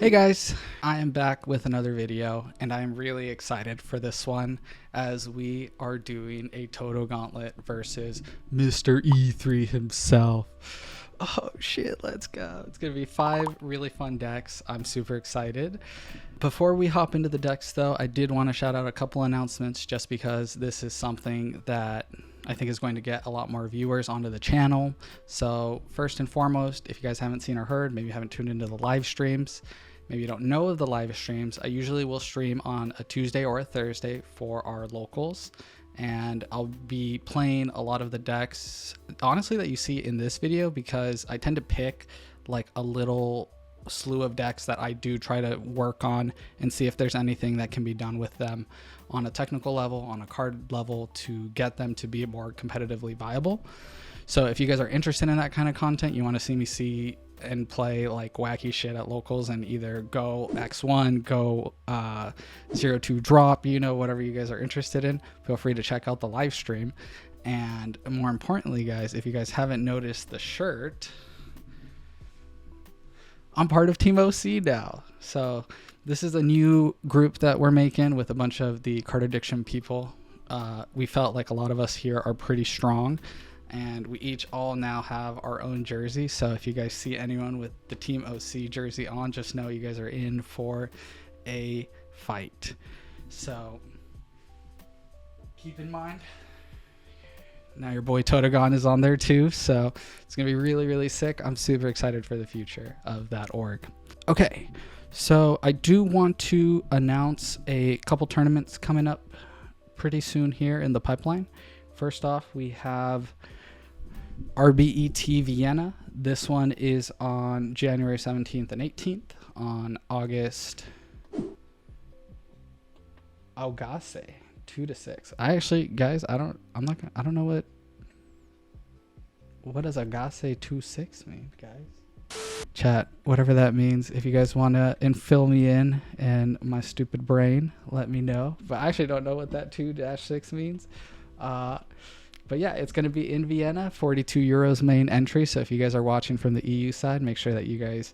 Hey guys, I am back with another video and I am really excited for this one as we are doing a Totogauntlet versus Mr. E3 himself. Oh shit, let's go. It's gonna be 5 really fun decks. I'm super excited. Before we hop into the decks though, I did want to shout out a couple announcements just because this is something that I think is going to get a lot more viewers onto the channel. So first and foremost, if you guys haven't seen or heard, maybe you haven't tuned into the live streams, maybe you don't know of the live streams, I usually will stream on a Tuesday or a Thursday for our locals. And I'll be playing a lot of the decks, honestly, that you see in this video, because I tend to pick like a little slew of decks that I do try to work on and see if there's anything that can be done with them on a technical level, on a card level, to get them to be more competitively viable. So if you guys are interested in that kind of content, you want to see me see and play like wacky shit at locals and either go X1, go 0-2 drop, you know, whatever you guys are interested in, feel free to check out the live stream. And more importantly, guys, if you guys haven't noticed the shirt, I'm part of Team OC now. So this is a new group that we're making with a bunch of the card addiction people. We felt like a lot of us here are pretty strong, and we each all now have our own jersey. So if you guys see anyone with the Team OC jersey on, just know you guys are in for a fight. So keep in mind, now your boy Totogon is on there too, so it's gonna be really, really sick. I'm super excited for the future of that org. Okay, so I do want to announce a couple tournaments coming up pretty soon here in the pipeline. First off, we have RBET Vienna. This one is on January 17th and 18th. On August, Augase 2 to 6. I actually, guys, I don't know what does Agase 2-6 mean, guys? Chat, whatever that means. If you guys want to fill me in and my stupid brain, let me know. But I actually don't know what that 2-6 means. But yeah, it's going to be in Vienna, 42 euros main entry. So if you guys are watching from the EU side, make sure that you guys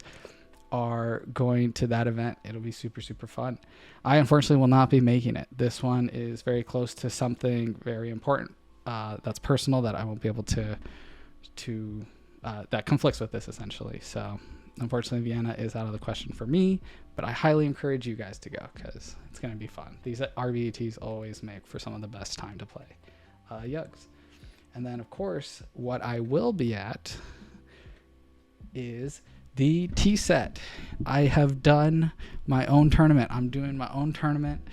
are going to that event. It'll be super, super fun. I unfortunately will not be making it. This one is very close to something very important that's personal that I won't be able to that conflicts with this essentially. So unfortunately Vienna is out of the question for me, but I highly encourage you guys to go because it's going to be fun. These RBETs always make for some of the best time to play Yugs. And then of course what I will be at is the T set. I have done my own tournament. I'm doing my own tournament,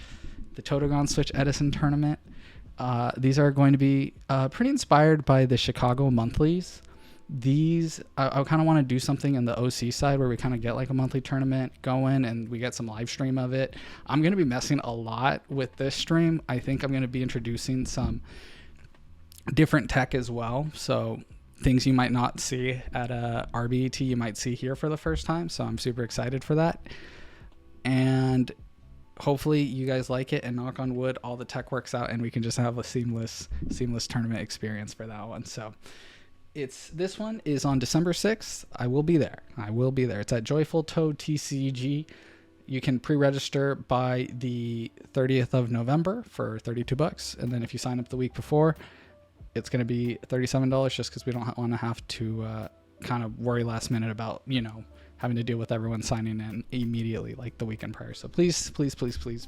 the Totogon Switch Edison tournament. These are going to be pretty inspired by the Chicago monthlies. These, I kind of want to do something in the OC side where we kind of get like a monthly tournament going and we get some live stream of it. I'm going to be messing a lot with this stream. I think I'm going to be introducing some different tech as well. So things you might not see at a RBET, you might see here for the first time. So I'm super excited for that. And hopefully you guys like it, and knock on wood, all the tech works out and we can just have a seamless tournament experience for that one. So this one is on December 6th. I will be there. It's at Joyful Toad TCG. You can pre-register by the 30th of November for $32. And then if you sign up the week before, it's going to be $37 just because we don't want to have to kind of worry last minute about, you know, having to deal with everyone signing in immediately like the weekend prior. So please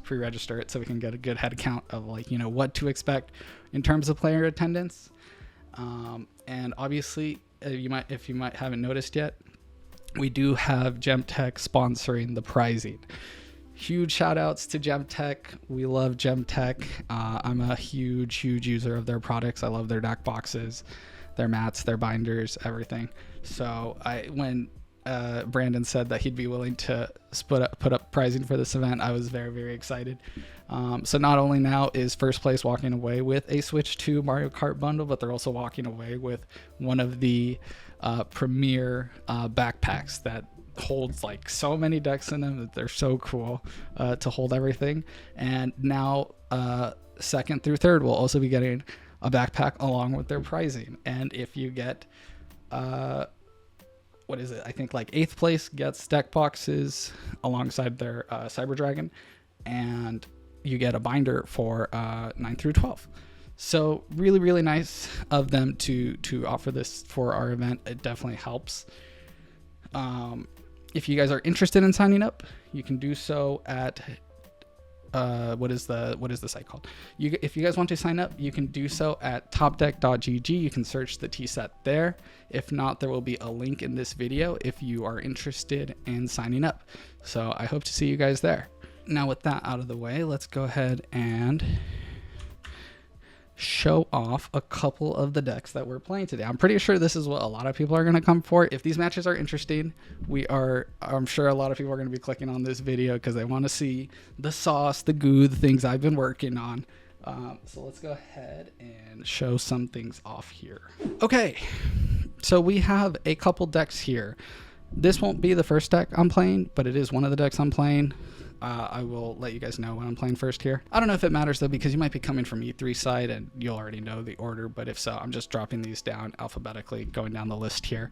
pre-register it so we can get a good head count of like, you know, what to expect in terms of player attendance. And obviously if you might haven't noticed yet, we do have Gemtech sponsoring the prizing. Huge shout outs to Gemtech. We love Gemtech. I'm a huge user of their products. I love their deck boxes, their mats, their binders, everything. So when Brandon said that he'd be willing to put up pricing for this event, I was very, very excited. So not only now is first place walking away with a Switch 2 Mario Kart bundle, but they're also walking away with one of the premier backpacks that holds like so many decks in them that they're so cool to hold everything. And now second through third will also be getting a backpack along with their pricing. And if you get what is it? I think like 8th place gets deck boxes alongside their Cyber Dragon, and you get a binder for 9 through 12. So really, really nice of them to offer this for our event. It definitely helps. If you guys are interested in signing up, you can do so at what is the site called? If you guys want to sign up, you can do so at topdeck.gg. You can search the T-set there. If not, there will be a link in this video if you are interested in signing up. So I hope to see you guys there. Now with that out of the way, let's go ahead and show off a couple of the decks that we're playing today. I'm pretty sure this is what a lot of people are going to come for. If these matches are interesting, I'm sure a lot of people are going to be clicking on this video because they want to see the sauce, the goo, the things I've been working on. So let's go ahead and show some things off here. Okay, so we have a couple decks here. This won't be the first deck I'm playing, but it is one of the decks I'm playing. I will let you guys know when I'm playing first here. I don't know if it matters though, because you might be coming from E3 side and you'll already know the order, but if so, I'm just dropping these down alphabetically, going down the list here.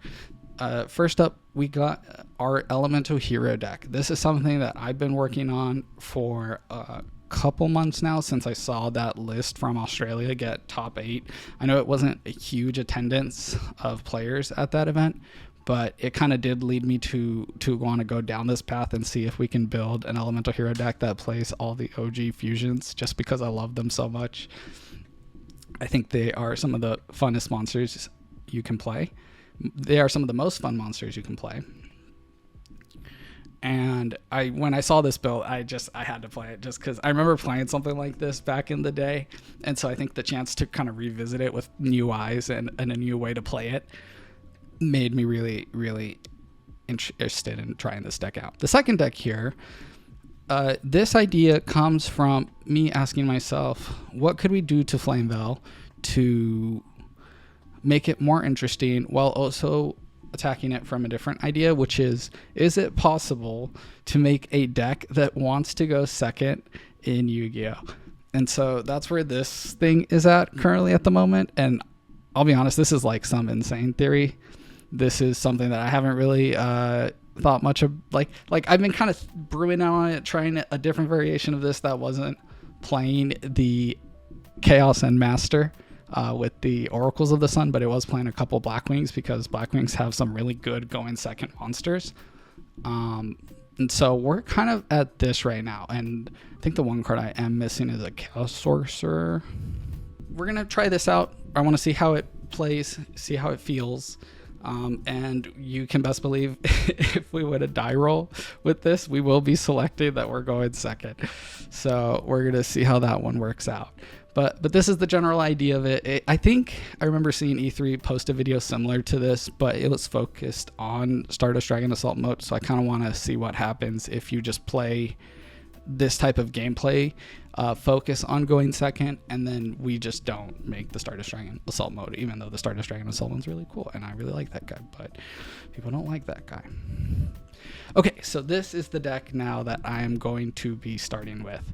First up, we got our Elemental Hero deck. This is something that I've been working on for a couple months now, since I saw that list from Australia get top 8. I know it wasn't a huge attendance of players at that event, but it kind of did lead me to want to go down this path and see if we can build an Elemental Hero deck that plays all the OG fusions, just because I love them so much. I think they are some of the funnest monsters you can play. They are some of the most fun monsters you can play. And when I saw this build, I had to play it just because I remember playing something like this back in the day. And so I think the chance to kind of revisit it with new eyes and a new way to play it made me really, really interested in trying this deck out. The second deck here, this idea comes from me asking myself, what could we do to Flamvell to make it more interesting while also attacking it from a different idea, which is it possible to make a deck that wants to go second in Yu-Gi-Oh? And so that's where this thing is at currently at the moment. And I'll be honest, this is like some insane theory. This is something that I haven't really thought much of. Like I've been kind of brewing on it, trying a different variation of this that wasn't playing the Chaos and Master with the Oracles of the Sun, but it was playing a couple Blackwings, because Blackwings have some really good going second monsters. And so we're kind of at this right now. And I think the one card I am missing is a Chaos Sorcerer. We're going to try this out. I want to see how it plays, see how it feels. And you can best believe if we win a die roll with this, we will be selecting that we're going second. So we're going to see how that one works out. But this is the general idea of it. I think I remember seeing E3 post a video similar to this, but it was focused on Stardust Dragon Assault mode. So I kind of want to see what happens if you just play this type of gameplay, focus on going second, and then we just don't make the Stardust Dragon Assault mode, even though the Stardust Dragon Assault one's really cool, and I really like that guy, but people don't like that guy. Okay, so this is the deck now that I am going to be starting with.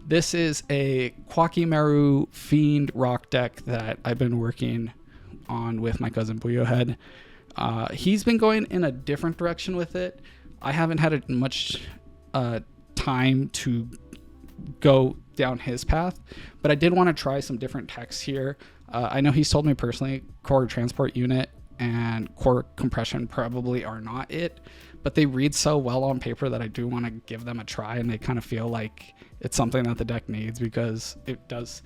This is a Koa'Ki Meiru Fiend Rock deck that I've been working on with my cousin Yugioh. He's been going in a different direction with it. I haven't had much time to go down his path, but I did want to try some different techs here. I know he's told me personally core transport unit and core compression probably are not it, but they read so well on paper that I do want to give them a try, and they kind of feel like it's something that the deck needs, because it does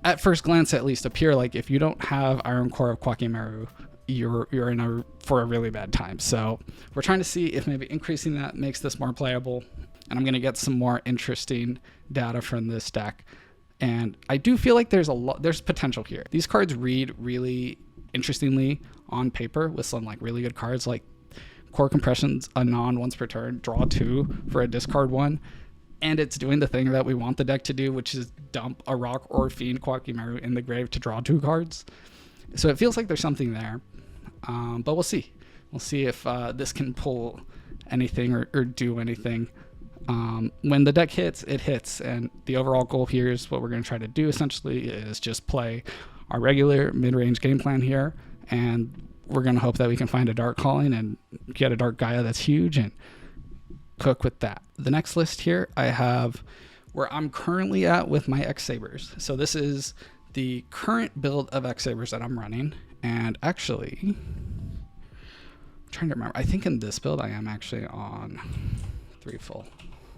at first glance at least appear like if you don't have Iron Core of Koa'Ki Meiru, you're in for a really bad time. So we're trying to see if maybe increasing that makes this more playable, and I'm going to get some more interesting data from this deck. And I do feel like there's potential here. These cards read really interestingly on paper with some like really good cards like Core Compression's a non once per turn, draw 2 for a discard 1. And it's doing the thing that we want the deck to do, which is dump a Rock or Fiend Koa'Ki Meiru in the grave to draw 2 cards. So it feels like there's something there, but we'll see. We'll see if this can pull anything or do anything. When the deck hits, it hits, and the overall goal here is what we're going to try to do essentially is just play our regular mid-range game plan here, and we're going to hope that we can find a Dark Calling and get a Dark Gaia that's huge and cook with that. The next list here I have where I'm currently at with my X-Sabers. So this is the current build of X-Sabers that I'm running. And actually, I'm trying to remember. I think in this build I am actually on 3 full.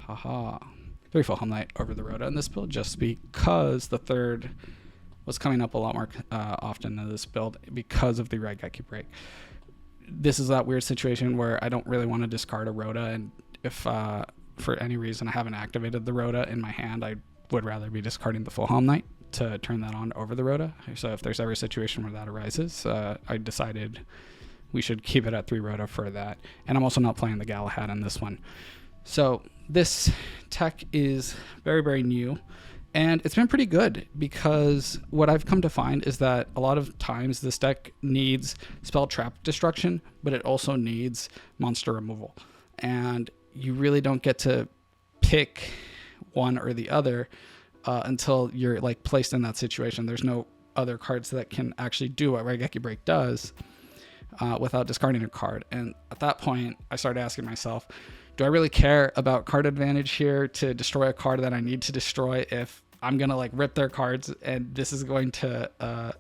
3 full Home Knight over the Rhoda in this build, just because the 3rd was coming up a lot more often in this build because of the Raigeki break. This is that weird situation where I don't really want to discard a Rhoda, and if for any reason I haven't activated the Rhoda in my hand, I would rather be discarding the full Home Knight to turn that on over the Rhoda. So if there's ever a situation where that arises, I decided we should keep it at 3 Rhoda for that. And I'm also not playing the Galahad in this one. So this tech is very, very new. And it's been pretty good because what I've come to find is that a lot of times this deck needs spell trap destruction, but it also needs monster removal. And you really don't get to pick one or the other until you're like placed in that situation. There's no other cards that can actually do what Raigeki Break does without discarding a card. And at that point, I started asking myself, do I really care about card advantage here to destroy a card that I need to destroy if I'm going to like rip their cards and this is going to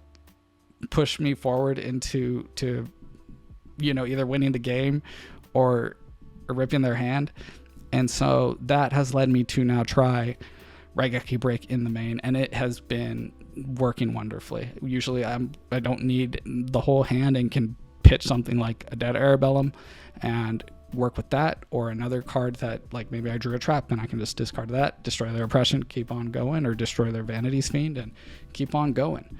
push me forward into either winning the game or ripping their hand? And so that has led me to now try Raigeki Break in the main, and it has been working wonderfully. Usually I don't need the whole hand and can pitch something like a Dead Arabellum and work with that, or another card that like maybe I drew a trap and I can just discard that, destroy their oppression, keep on going, or destroy their Vanity's Fiend and keep on going.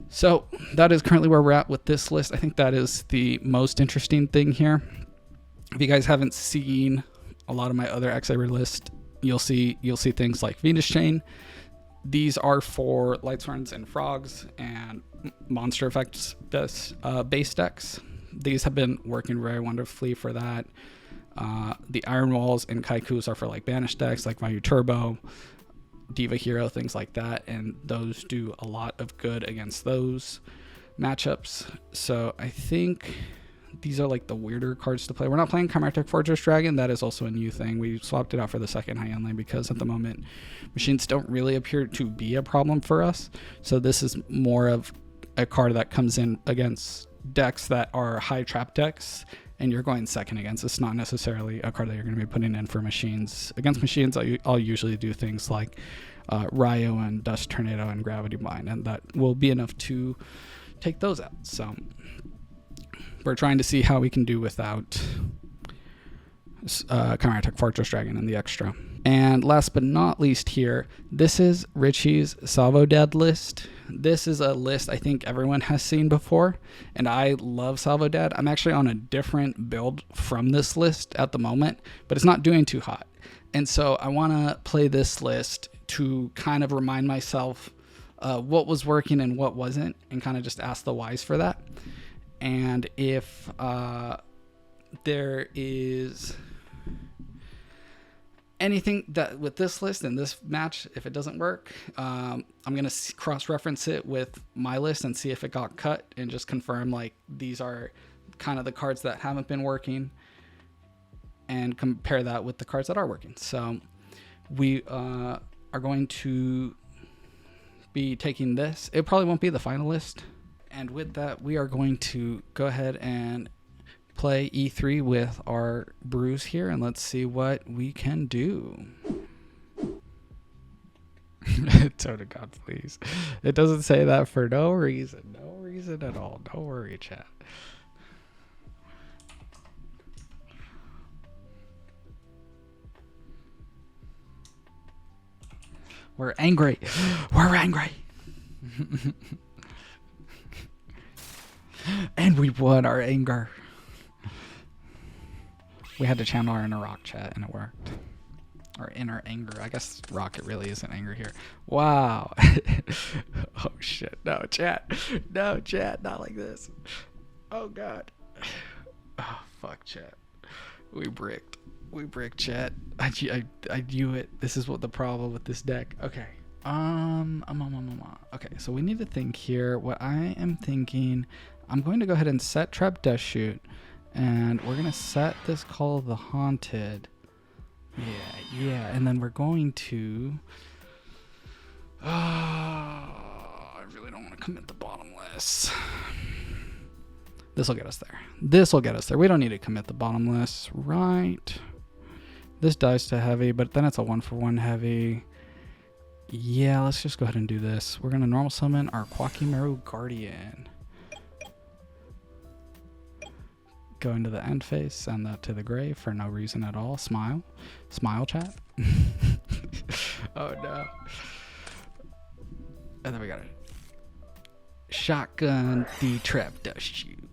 So that is currently where we're at with this list. I think that is the most interesting thing here. If you guys haven't seen a lot of my other X-Saber list, you'll see things like Venus Chain. These are for Lightsworns and Frogs and monster effects base decks. These have been working very wonderfully for that. The Iron Walls and Kaikus are for like banished decks like Vayu Turbo, Diva Hero, things like that, and those do a lot of good against those matchups. So I think these are like the weirder cards to play. We're not playing Chimeric Fortress Dragon. That is also a new thing. We swapped it out for the second high end lane because at the moment machines don't really appear to be a problem for us. So this is more of a card that comes in against decks that are high trap decks and you're going second against. It's not necessarily a card that you're going to be putting in for machines. Against machines, I'll usually do things like Ryo and Dust Tornado and Gravity Bind, and that will be enough to take those out. So we're trying to see how we can do without Chimeric Fortress Dragon and the extra. And last but not least here, this is Richie's Salvo Dead list. This is a list I think everyone has seen before, and I love Salvo Dead. I'm actually on a different build from this list at the moment, but it's not doing too hot. And so I want to play this list to kind of remind myself what was working and what wasn't, and kind of just ask the whys for that. And if there is anything that with this list and this match, if it doesn't work, I'm going to cross-reference it with my list and see if it got cut and just confirm like these are kind of the cards that haven't been working and compare that with the cards that are working. So we are going to be taking this. It probably won't be the final list. And with that, we are going to go ahead and play E3 with our brews here, and let's see what we can do. Totogauntlet, please. It doesn't say that for no reason. No reason at all. Don't worry, chat. We're angry. We're angry. And we won our anger. We had to channel our inner rock, chat, and it worked. Our inner anger. I guess rocket really isn't anger here. Wow. Oh shit. No, chat. No, chat. Not like this. Oh god. Oh fuck, chat. We bricked. We bricked, chat. I knew it. This is what the problem with this deck. Okay. Okay, so we need to think here. What I am thinking, I'm going to go ahead and set Trap Death Shoot, and we're going to set this Call of the Haunted. Yeah, and then we're going to... I really don't want to commit the bottomless. This will get us there. We don't need to commit the bottomless, right? This dies to heavy, but then it's a 1-for-1 heavy. Yeah, let's just go ahead and do this. We're going to normal summon our Koa'Ki Meiru Guardian. Go into the end phase, send that to the grave for no reason at all. Smile. Smile, chat. Oh, no. And then we got a shotgun, the Trap Death Shoot.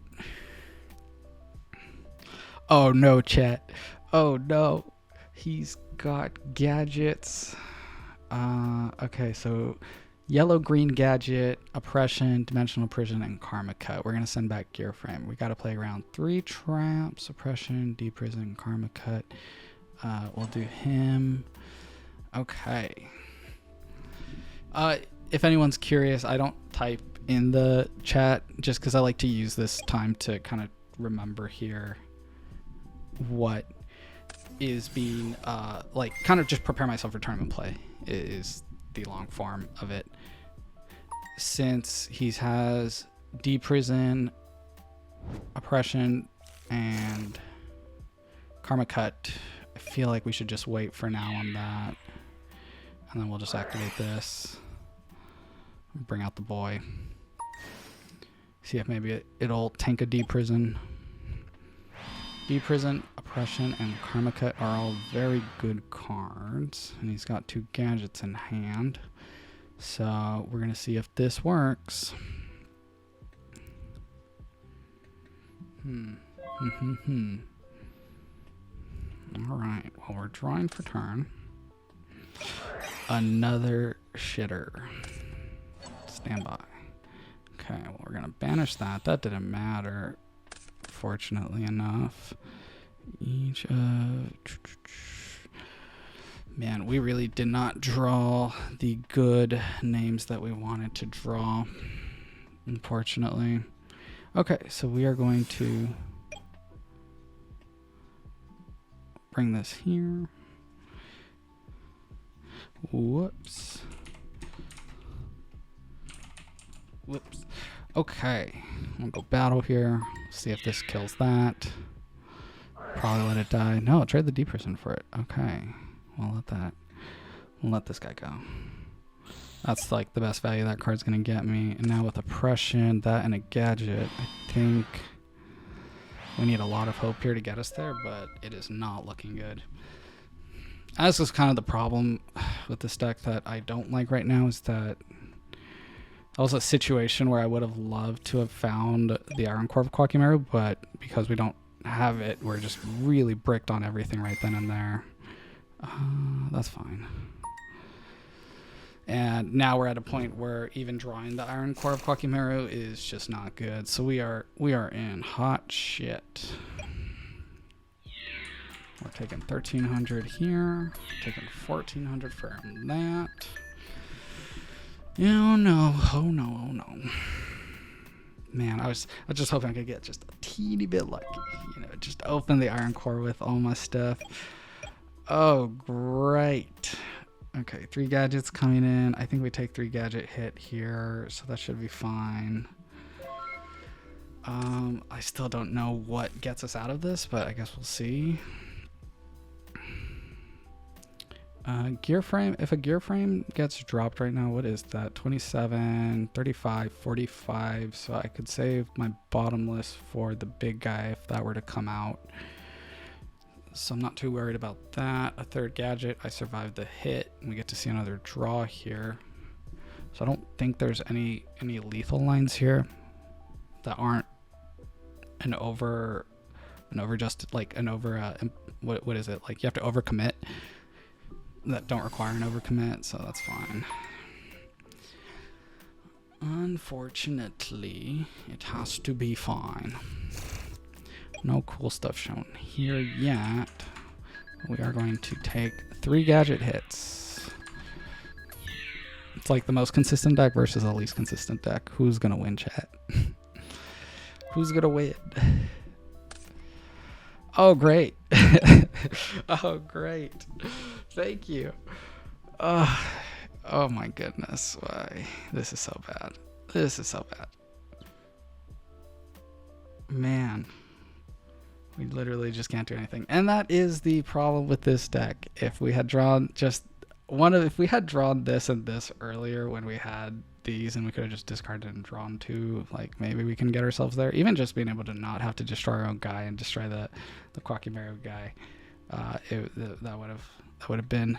Oh, no, chat. Oh, no. He's got gadgets. Okay, so yellow, green gadget, oppression, dimensional prison, and karma cut. We're going to send back gear frame. We got to play around 3 traps, oppression, deprison, karma cut. We'll do him. Okay. If anyone's curious, I don't type in the chat just because I like to use this time to kind of remember here what is being like kind of just prepare myself for tournament play is the long form of it. Since he has deprison, oppression, and karma cut, I feel like we should just wait for now on that, and then we'll just activate this, bring out the boy, see if maybe it'll tank a deprison. Deprison, oppression, and karma cut are all very good cards, and he's got 2 gadgets in hand, so we're gonna see if this works. All right, well, we're drawing for turn. Another shitter. Stand by. Okay, well, we're gonna banish that. That didn't matter, fortunately enough. Each of... Man, we really did not draw the good names that we wanted to draw, unfortunately. Okay, so we are going to bring this here. Whoops. Okay, I'm gonna go battle here. See if this kills that. Probably let it die. No, trade the deprison for it. Okay, we'll let this guy go. That's like the best value that card's gonna get me. And now with oppression, that and a gadget, I think we need a lot of hope here to get us there, but it is not looking good. This is kind of the problem with this deck that I don't like right now, is that was a situation where I would have loved to have found the Iron Core of Koa'Ki Meiru, but because we don't have it, we're just really bricked on everything right then and there. That's fine. And now we're at a point where even drawing the Iron Core of Koa'Ki Meiru is just not good. So we are in hot shit. We're taking 1,300 here, taking 1,400 for that. Oh no, oh no, oh no. Man, I was just hoping I could get just a teeny bit lucky, just open the Iron Core with all my stuff. Oh, great. Okay, 3 gadgets coming in. I think we take 3 gadget hit here, so that should be fine. I still don't know what gets us out of this, but I guess we'll see. Gear frame, if a gear frame gets dropped right now, what is that? 27, 35, 45. So I could save my bottomless for the big guy if that were to come out. So I'm not too worried about that. A 3rd gadget, I survived the hit, and we get to see another draw here. So I don't think there's any lethal lines here that aren't an over just like an over, what is it? Like you have to overcommit. That don't require an overcommit, so that's fine. Unfortunately, it has to be fine. No cool stuff shown here yet. We are going to take 3 gadget hits. It's like the most consistent deck versus the least consistent deck. Who's gonna win, chat? Who's gonna win? Oh, great. Oh, great. Thank you. Oh my goodness. Why? This is so bad. This is so bad. Man. We literally just can't do anything. And that is the problem with this deck. If we had drawn if we had drawn this and this earlier when we had these, and we could have just discarded and drawn two, like maybe we can get ourselves there. Even just being able to not have to destroy our own guy and destroy the Koa'Ki Meiru guy, that would have been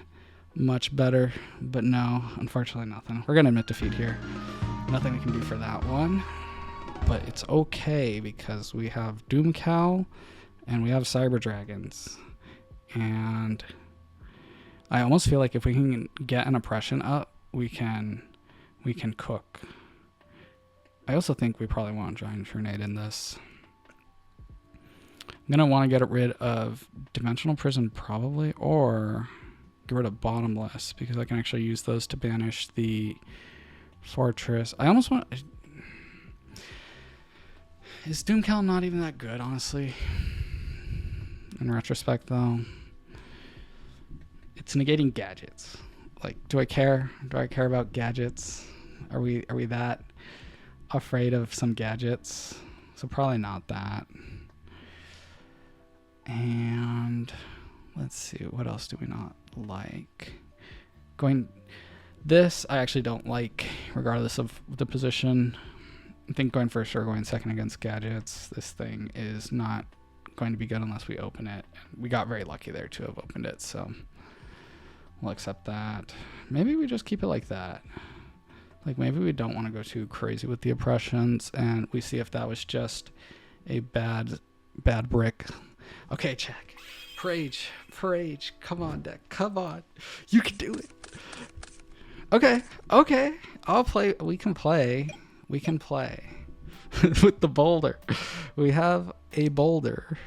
much better. But no, unfortunately nothing. We're gonna admit defeat here. Nothing we can do for that one. But it's okay because we have Doomcow and we have Cyber Dragons. And I almost feel like if we can get an oppression up, we can cook. I also think we probably want Giant Trunade in this. I'm gonna want to get rid of Dimensional Prison probably, or get rid of Bottomless because I can actually use those to banish the Fortress. I almost want. Is Doomcow not even that good, honestly? In retrospect, though, it's negating gadgets. Like, do I care? Do I care about gadgets? Are we that afraid of some gadgets? So probably not that. And let's see, what else do we not like? This I actually don't like, regardless of the position. I think going first or going second against gadgets, this thing is not going to be good unless we open it. We got very lucky there to have opened it, so we'll accept that. Maybe we just keep it like that. Like, maybe we don't want to go too crazy with the oppressions, and we see if that was just a bad brick. Okay, check. Parage. Come on, deck. Come on. You can do it. Okay. I'll play. We can play with the boulder. We have a boulder.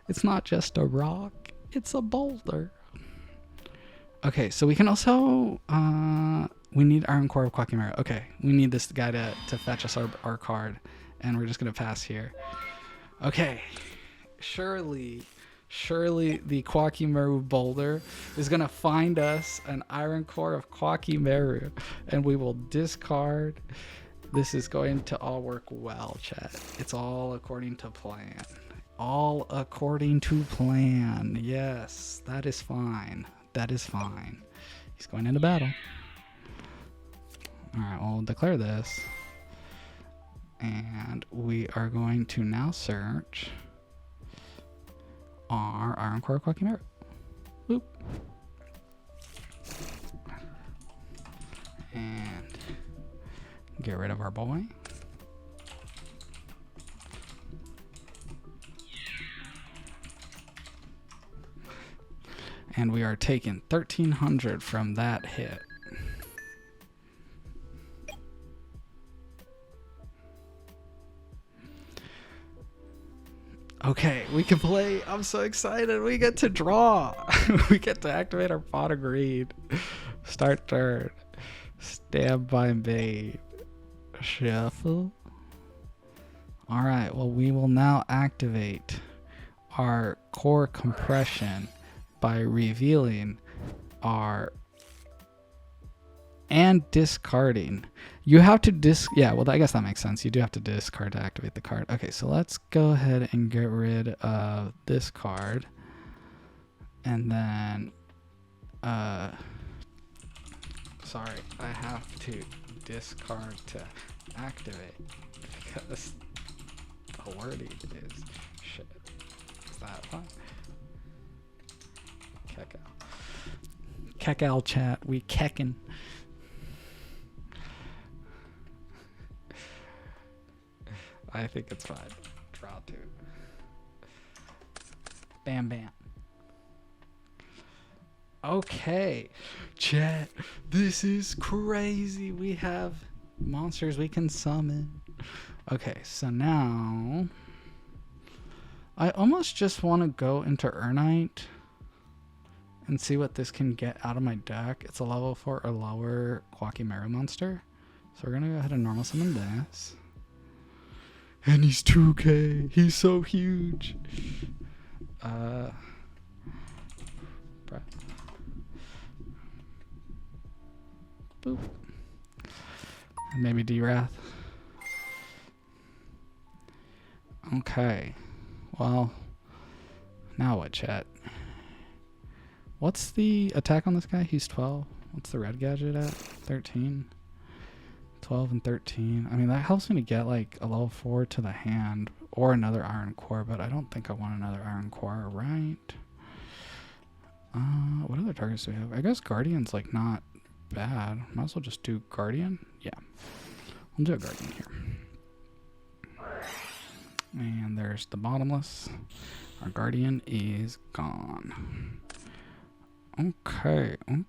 It's not just a rock. It's a boulder. Okay, so we can also we need Iron Core of Koa'Ki Meiru. Okay, we need this guy to fetch us our card, and we're just gonna pass here. Okay, surely the Koa'Ki Meiru boulder is gonna find us an Iron Core of Koa'Ki Meiru, and we will discard. This is going to all work well, chat. It's all according to plan. All according to plan. Yes, that is fine. That is fine. He's going into battle. Alright, we'll declare this. And we are going to now search our Iron Core Koa'Ki Meiru. Boop. And get rid of our boy. And we are taking 1,300 from that hit. Okay, we can play. I'm so excited. We get to draw. We get to activate our Pot of Greed. Start turn. Standby bait. Shuffle. Alright, well, we will now activate our core compression by revealing our and discarding. You have to yeah, well, I guess that makes sense. You do have to discard to activate the card. Okay, so let's go ahead and get rid of this card. And then sorry, I have to discard to activate because the wording is shit. Is that fun? Kekal chat, we keckin'. I think it's fine. Draw two. Bam, bam. Okay, chat, this is crazy. We have monsters we can summon. Okay, so now I almost just want to go into Urnite and see what this can get out of my deck. It's a level 4 or lower Koa'Ki Meiru monster. So we're going to go ahead and normal summon this. And he's 2K. He's so huge. Bruh. Boop. And maybe D-Wrath. Okay. Well, now what, chat? What's the attack on this guy? He's 12. What's the red gadget at? 13. 12 and 13. I mean, that helps me to get like a level 4 to the hand or another iron core, but I don't think I want another iron core, right? What other targets do we have? I guess Guardian's like not bad. Might as well just do Guardian. Yeah. We'll do a Guardian here. And there's the Bottomless. Our Guardian is gone. Okay. I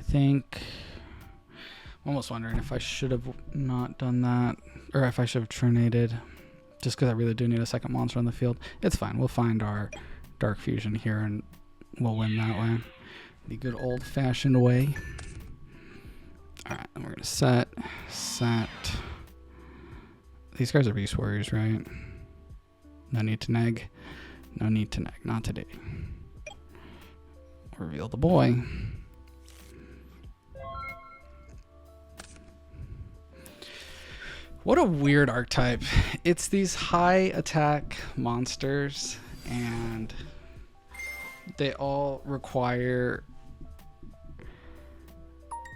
think I'm almost wondering if I should have not done that, or if I should have trinated, just because I really do need a second monster on the field. It's fine. We'll find our Dark Fusion here, and we'll win that way. The good old-fashioned way. All right, and we're gonna set. These guys are Beast Warriors, right? No need to neg. No need to neg. Not today. Reveal the boy. What a weird archetype. It's these high attack monsters, and they all require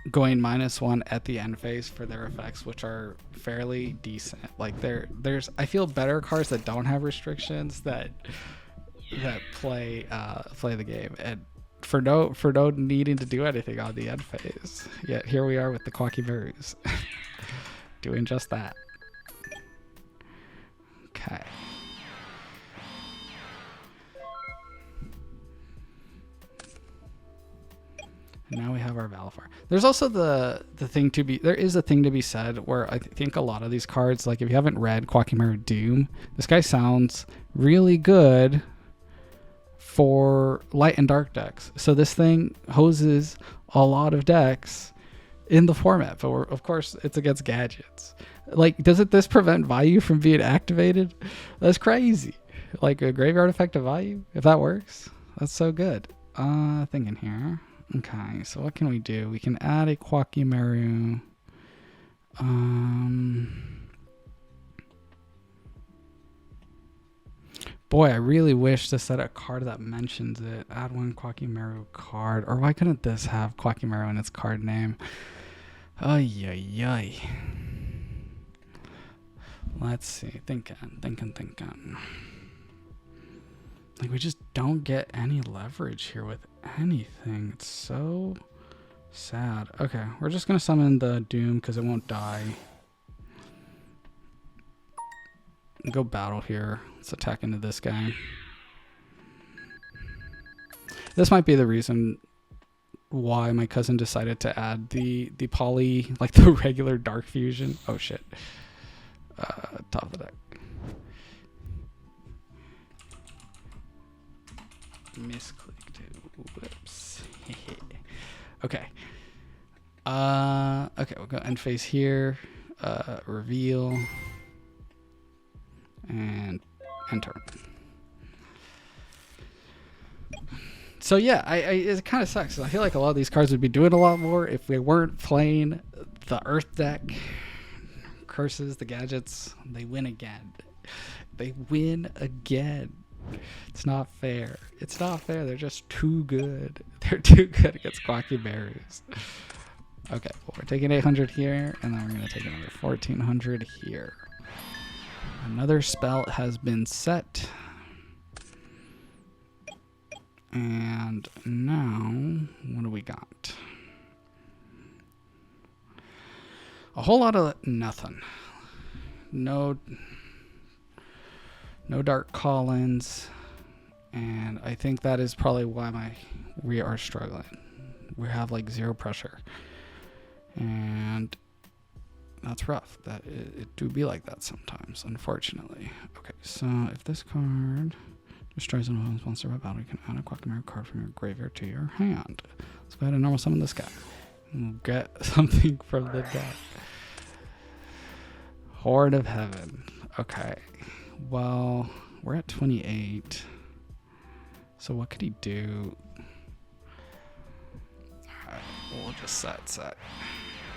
going -1 at the end phase for their effects, which are fairly decent. Like there's I feel better cards that don't have restrictions that play the game, and for no needing to do anything on the end phase. Yet here we are with the Koa'Ki Meirus. Doing just that. Okay. And now we have our Valifar. There's also there is a thing to be said where I think a lot of these cards, like if you haven't read Koa'Ki Meiru Doom, this guy sounds really good for light and dark decks. So this thing hoses a lot of decks in the format, but of course it's against gadgets. Like, doesn't this prevent value from being activated? That's crazy. Like a graveyard effect of value, if that works, that's so good. Thinking here. Okay, so what can we do? We can add a Koa'Ki Meiru. Boy, I really wish to set a card that mentions it. Add one Koa'Ki Meiru card. Or why couldn't this have Koa'Ki Meiru in its card name? Ay. Let's see. Thinking. Like, we just don't get any leverage here with anything. It's so sad. Okay, we're just going to summon the Doom because it won't die. Go battle here. Let's attack into this guy. This might be the reason why my cousin decided to add the poly, like the regular Dark Fusion. Oh shit. Top of the deck. Misclicked. Whoops. Okay. Okay, we'll go end phase here. Reveal. And enter. So yeah, it kind of sucks. I feel like a lot of these cards would be doing a lot more if we weren't playing the Earth deck. Curses, the gadgets, they win again. They win again. It's not fair. It's not fair. They're just too good. They're too good against Koa'Ki Meirus. Okay, well, we're taking 800 here, and then we're going to take another 1400 here. Another spell has been set. And now, what do we got? A whole lot of nothing. No Dark Collins. And I think that is probably why we are struggling. We have like zero pressure. And that's rough. That it do be like that sometimes, unfortunately. Okay, so if this card destroys an opponent's monster by battle, you can add a Koa'Ki Meiru card from your graveyard to your hand. Let's go ahead and normal summon this guy. And we'll get something from the deck. Horde of Heaven. Okay. Well, we're at 28. So what could he do? Alright, we'll just set.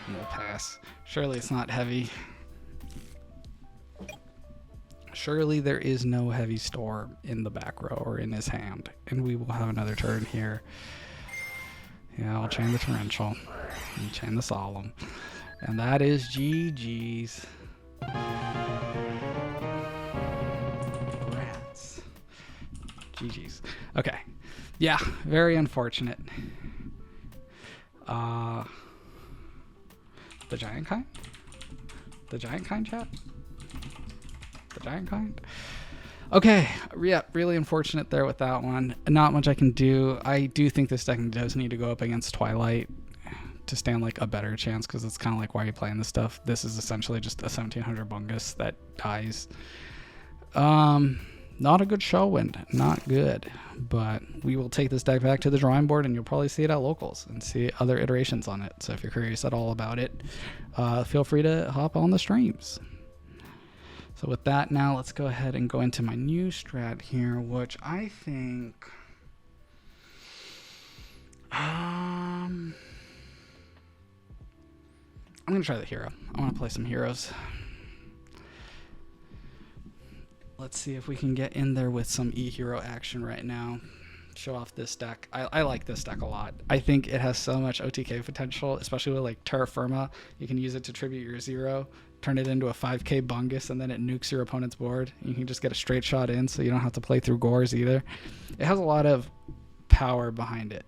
And we'll pass. Surely it's not heavy. Surely there is no heavy storm in the back row or in his hand. And we will have another turn here. Yeah, I'll chain the Torrential. And chain the Solemn. And that is GG's. Rats. GG's. Okay. Yeah, very unfortunate. The Giant Kind? The Giant Kind, chat? The Giant Kind? Okay, yeah, really unfortunate there with that one. Not much I can do. I do think this deck does need to go up against Twilight to stand like a better chance, because it's kind of like, why are you playing this stuff? This is essentially just a 1700 Bungus that dies. Not a good show wind, not good, but we will take this deck back to the drawing board, and you'll probably see it at locals and see other iterations on it. So if you're curious at all about it, feel free to hop on the streams. So with that, now let's go ahead and go into my new strat here, which I think I'm gonna try the hero. I want to play some heroes. Let's see if we can get in there with some E-hero action right now. Show off this deck. I like this deck a lot. I think it has so much OTK potential, especially with like Terra Firma. You can use it to tribute your 0, turn it into a 5k Bungus, and then it nukes your opponent's board. You can just get a straight shot in, so you don't have to play through Gores either. It has a lot of power behind it.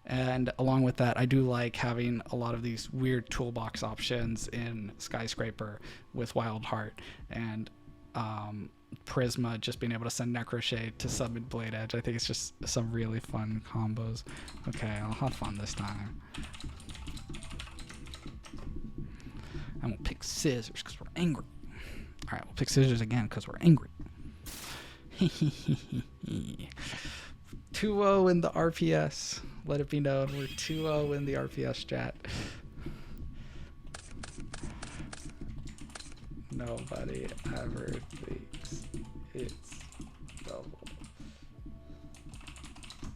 And along with that, I do like having a lot of these weird toolbox options in Skyscraper with Wild Heart and Prisma, just being able to send Necroshade to summon Blade Edge. I think it's just some really fun combos. Okay, I'll have fun this time. And we'll pick Scissors because we're angry. Alright, we'll pick Scissors again because we're angry. 2-0 in the RPS. Let it be known, we're 2-0 in the RPS chat. Nobody ever thinks it's double.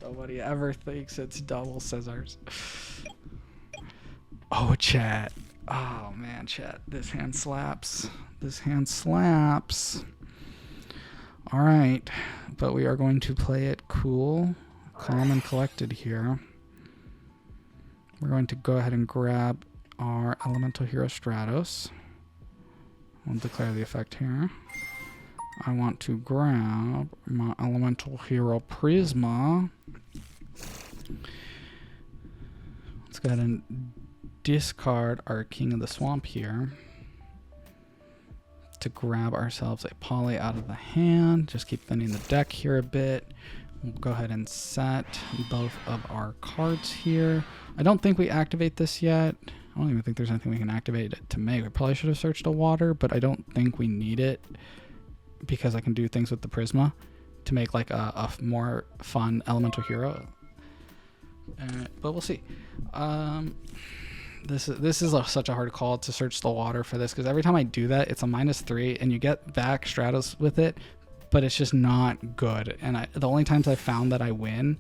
Nobody ever thinks it's double scissors. Oh, chat. Oh, man, chat. This hand slaps. This hand slaps. All right. But we are going to play it cool, calm, and collected here. We're going to go ahead and grab our Elemental Hero Stratos. I'll declare the effect here. I want to grab my Elemental Hero Prisma. Let's go ahead and discard our King of the Swamp here to grab ourselves a Poly out of the hand. Just keep thinning the deck here a bit. We'll go ahead and set both of our cards here. I don't think we activate this yet. I don't even think there's anything we can activate it to make. We probably should have searched a water, but I don't think we need it because I can do things with the Prisma to make like a more fun elemental hero. But we'll see. This is such a hard call to search the water for this, because every time I do that, it's a -3 and you get back Stratos with it, but it's just not good. And the only times I found that I win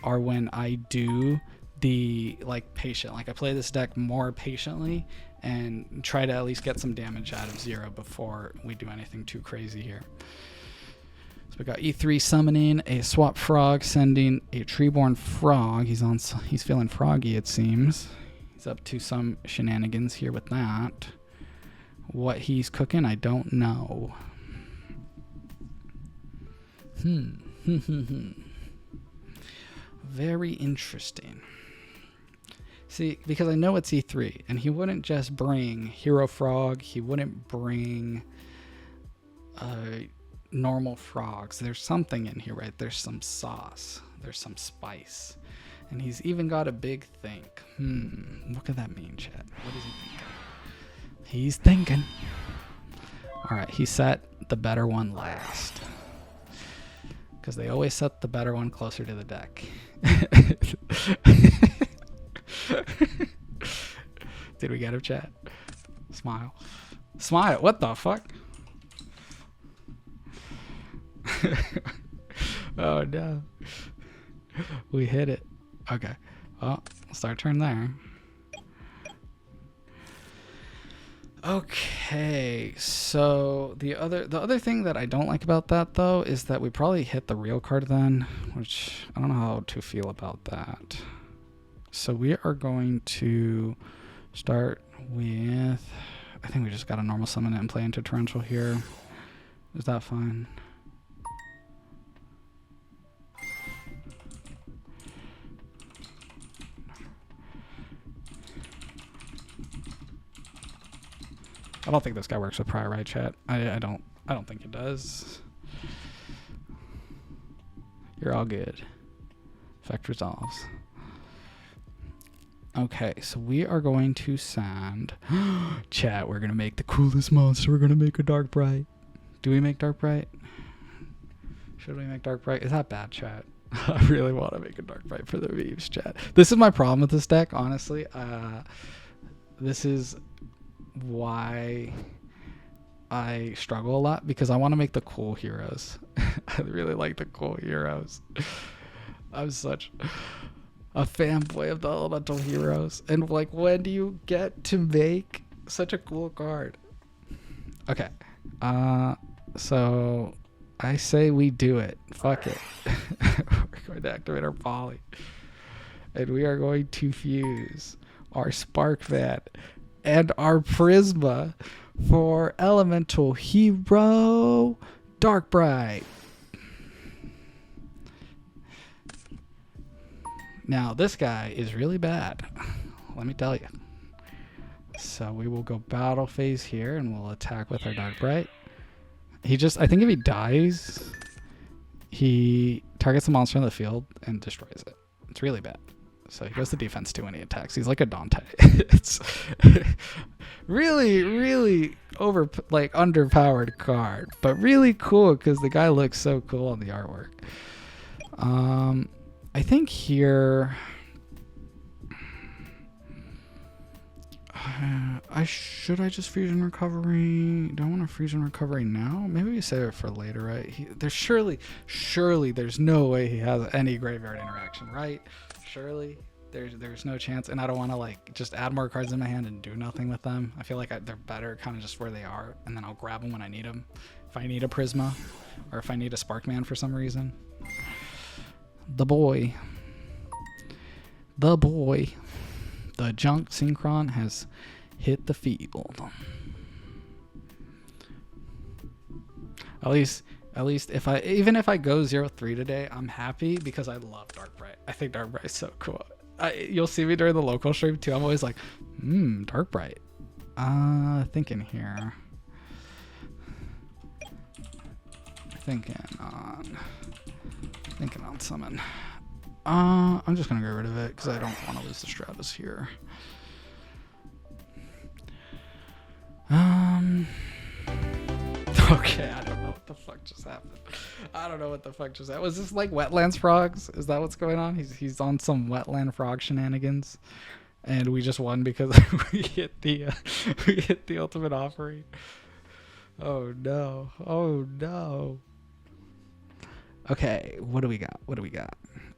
are when I do the patient, I play this deck more patiently and try to at least get some damage out of 0 before we do anything too crazy here. So we got E3 summoning a swap frog, sending a treeborn frog. He's feeling froggy, it seems. He's up to some shenanigans here with that. What he's cooking, I don't know. Very interesting. See, because I know it's E3, and he wouldn't just bring Hero Frog, he wouldn't bring normal frogs. There's something in here, right? There's some sauce. There's some spice. And he's even got a big think. What could that mean, chat? What is he thinking? He's thinking. All right, he set the better one last. Because they always set the better one closer to the deck. Did we get him, chat? Smile. Smile. What the fuck? Oh no. We hit it. Okay. Well, start turn there. Okay, so the other thing that I don't like about that though is that we probably hit the real card then, which I don't know how to feel about that. So we are going to start with, I think we just got a normal summon it and play into Torrential here. Is that fine? I don't think this guy works with prior right chat. I don't think it does. You're all good. Effect resolves. Okay, so we are going to send chat, we're gonna make the coolest monster. We're gonna make a Dark Bright. Do we make Dark Bright? Should we make Dark Bright? Is that bad, chat? I really want to make a Dark Bright for the memes, chat. This is my problem with this deck, honestly. This is why I struggle a lot, because I want to make the cool heroes. I really like the cool heroes. I'm such a fanboy of the elemental heroes, and like, when do you get to make such a cool card? Okay, so I say we do it. Fuck it. We're going to activate our poly, and we are going to fuse our Spark Van and our Prisma for Elemental Hero Dark Bright. Now, this guy is really bad, let me tell you. So we will go battle phase here, and we'll attack with our Dark Bright. He just, I think if he dies, he targets the monster in the field and destroys it. It's really bad. So he goes to defense 2 when he attacks. He's like a Dante. It's really, really underpowered card, but really cool because the guy looks so cool on the artwork. I think here should I just Fusion Recovery? Do I want to Fusion Recovery now? Maybe we save it for later, right? There's surely there's no way he has any graveyard interaction, right? Surely there's no chance, and I don't want to like just add more cards in my hand and do nothing with them. I feel like they're better kind of just where they are, and then I'll grab them when I need them. If I need a Prisma, or if I need a Sparkman for some reason. The Junk Synchron has hit the field. At least even if I go 0-3 today, I'm happy because I love Dark Bright. I think Dark Bright is so cool. You'll see me during the local stream too. I'm always like, Dark Bright. Thinking here. Thinking on summon. I'm just gonna get rid of it because I don't want to lose the Stratus here. Okay, I don't know what the fuck just happened. Was this like Wetlands Frogs? Is that what's going on? He's on some Wetland Frog shenanigans, and we just won because we hit the ultimate offering. Oh no. Okay, what do we got?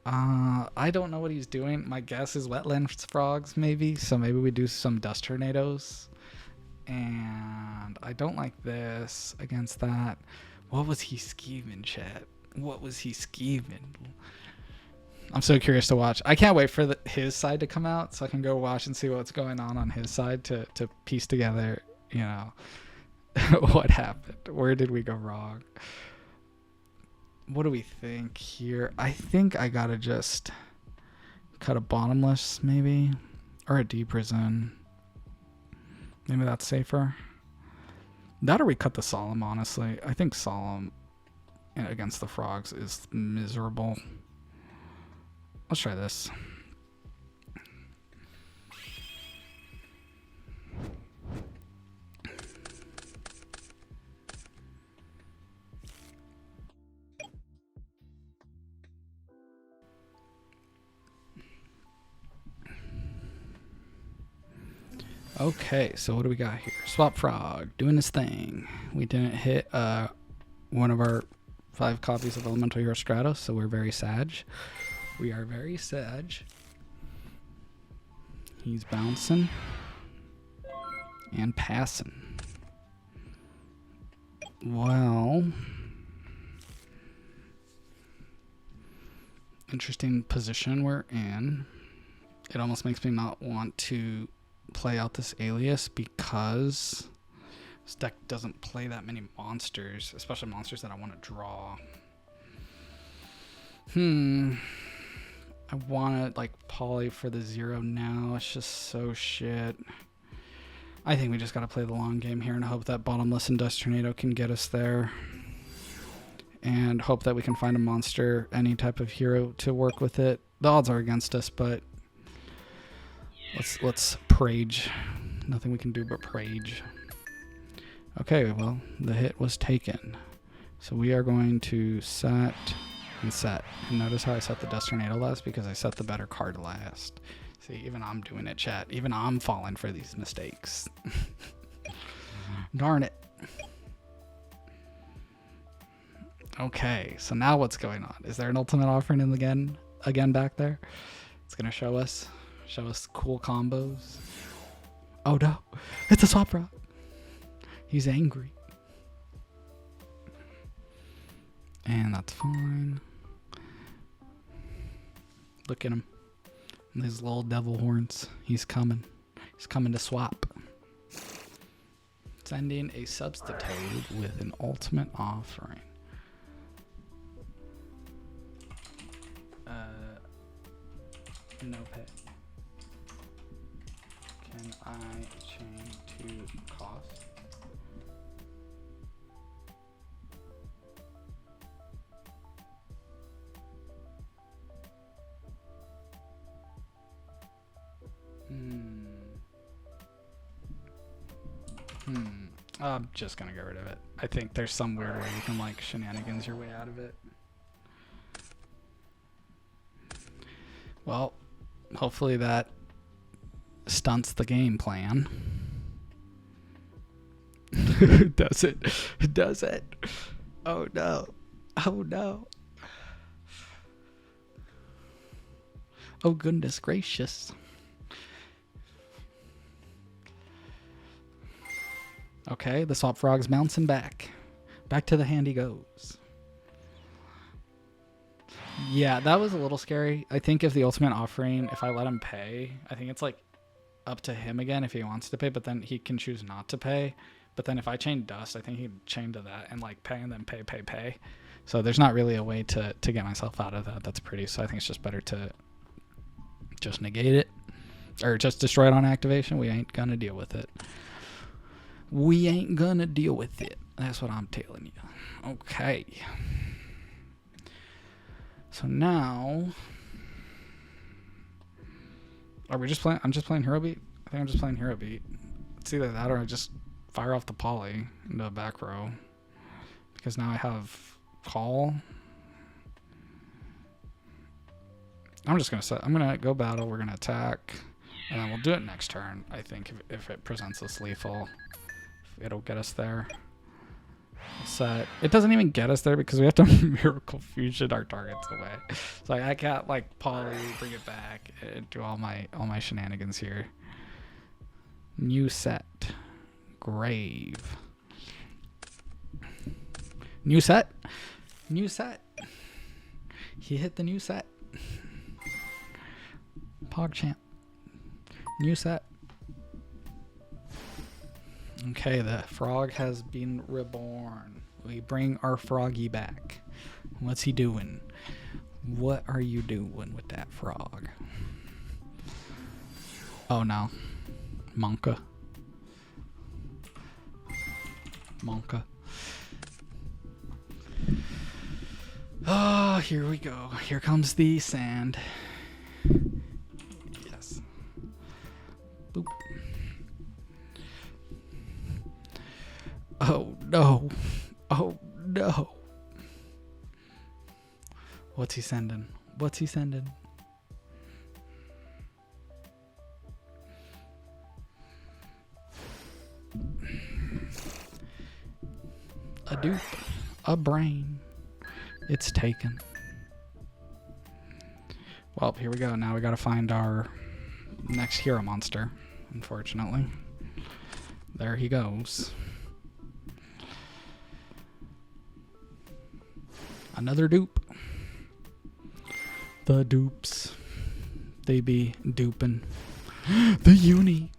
I don't know what he's doing. My guess is Wetlands Frogs, maybe. So maybe we do some Dust Tornadoes. And I don't like this against that. What was he scheming, chat? What was he scheming? I'm so curious to watch. I can't wait for his side to come out so I can go watch and see what's going on his side to piece together, what happened. Where did we go wrong? What do we think here? I think I gotta just cut a Bottomless, maybe, or a Deep Prison. Maybe that's safer. That or we cut the Solemn, honestly. I think Solemn against the Frogs is miserable. Let's try this. Okay, so what do we got here? Swap Frog doing his thing. We didn't hit one of our 5 copies of Elemental Hero Stratos, so we're very sad. We are very sad. He's bouncing and passing. Well, interesting position we're in. It almost makes me not want to play out this alias because this deck doesn't play that many monsters, especially monsters that I want to draw. I want to like poly for the 0 now. It's just so shit. I think we just got to play the long game here and hope that Bottomless and Dust Tornado can get us there. And hope that we can find a monster, any type of hero to work with it. The odds are against us, but let's prage. Nothing we can do but prage. Okay, well, the hit was taken. So we are going to set and set. And notice how I set the Dust Tornado last? Because I set the better card last. See, even I'm doing it, chat. Even I'm falling for these mistakes. Darn it. Okay, so now what's going on? Is there an ultimate offering in again back there? It's gonna show us cool combos. Oh no, it's a Swap Frog. He's angry. And that's fine. Look at him. His little devil horns. He's coming. He's coming to swap. Sending a substitute with an ultimate offering. No pay. Can I change to cost? I'm just gonna get rid of it. I think there's some weird way you can like shenanigans your way out of it. Well, hopefully that stunts the game plan. Does it? Does it? Oh no. Oh no. Oh goodness gracious. Okay, the Swap Frog's bouncing back. Back to the hand he goes. Yeah, that was a little scary. I think if the ultimate offering, if I let him pay, I think it's like up to him again if he wants to pay, but then he can choose not to pay. But then if I chain Dust, I think he'd chain to that and like pay and then pay. So there's not really a way to get myself out of that. That's pretty. So I think it's just better to just negate it or just destroy it on activation. We ain't gonna deal with it. We ain't gonna deal with it. That's what I'm telling you. Okay. So now, are we just playing? I'm just playing Hero Beat. I think I'm just playing Hero Beat. It's either that or I just fire off the poly into a back row because now I have call. I'm gonna go battle. We're gonna attack, and then we'll do it next turn. I think if it presents us lethal, it'll get us there. Set. It doesn't even get us there because we have to Miracle Fusion our targets away. So I can't like poly, bring it back, and do all my shenanigans here. New set. Grave. New set. New set. He hit the new set. PogChamp. New set. Okay, the frog has been reborn. We bring our froggy back. What's he doing? What are you doing with that frog? Oh no. Monka. Oh, here we go. Here comes the sand. Yes. Boop. Oh no. Oh no. What's he sending? What's he sending? dupe. A brain. It's taken. Well, here we go. Now we gotta find our next hero monster, unfortunately. There he goes. Another dupe. The dupes. They be duping. The uni.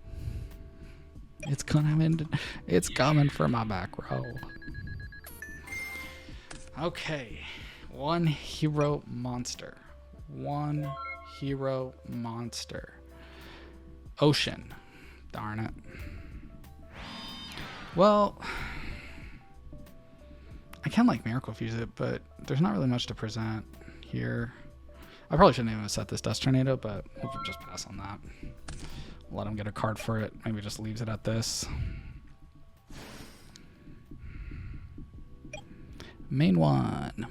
It's coming for my back row. Okay. One hero monster. One hero monster. Ocean. Darn it. Well, I can like Miracle Fuse it, but there's not really much to present here. I probably shouldn't even set this Dust Tornado, but we'll just pass on that. Let him get a card for it. Maybe just leaves it at this. Main one.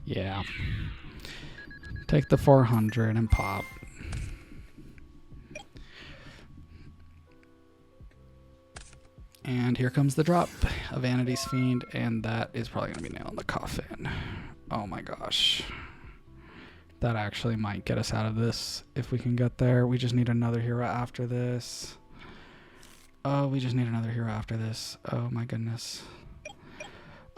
Yeah. Take the 400 and pop. And here comes the drop of Vanity's Fiend, and that is probably going to be nail in the coffin. Oh my gosh. That actually might get us out of this if we can get there. We just need another hero after this. Oh, we just need another hero after this. Oh my goodness.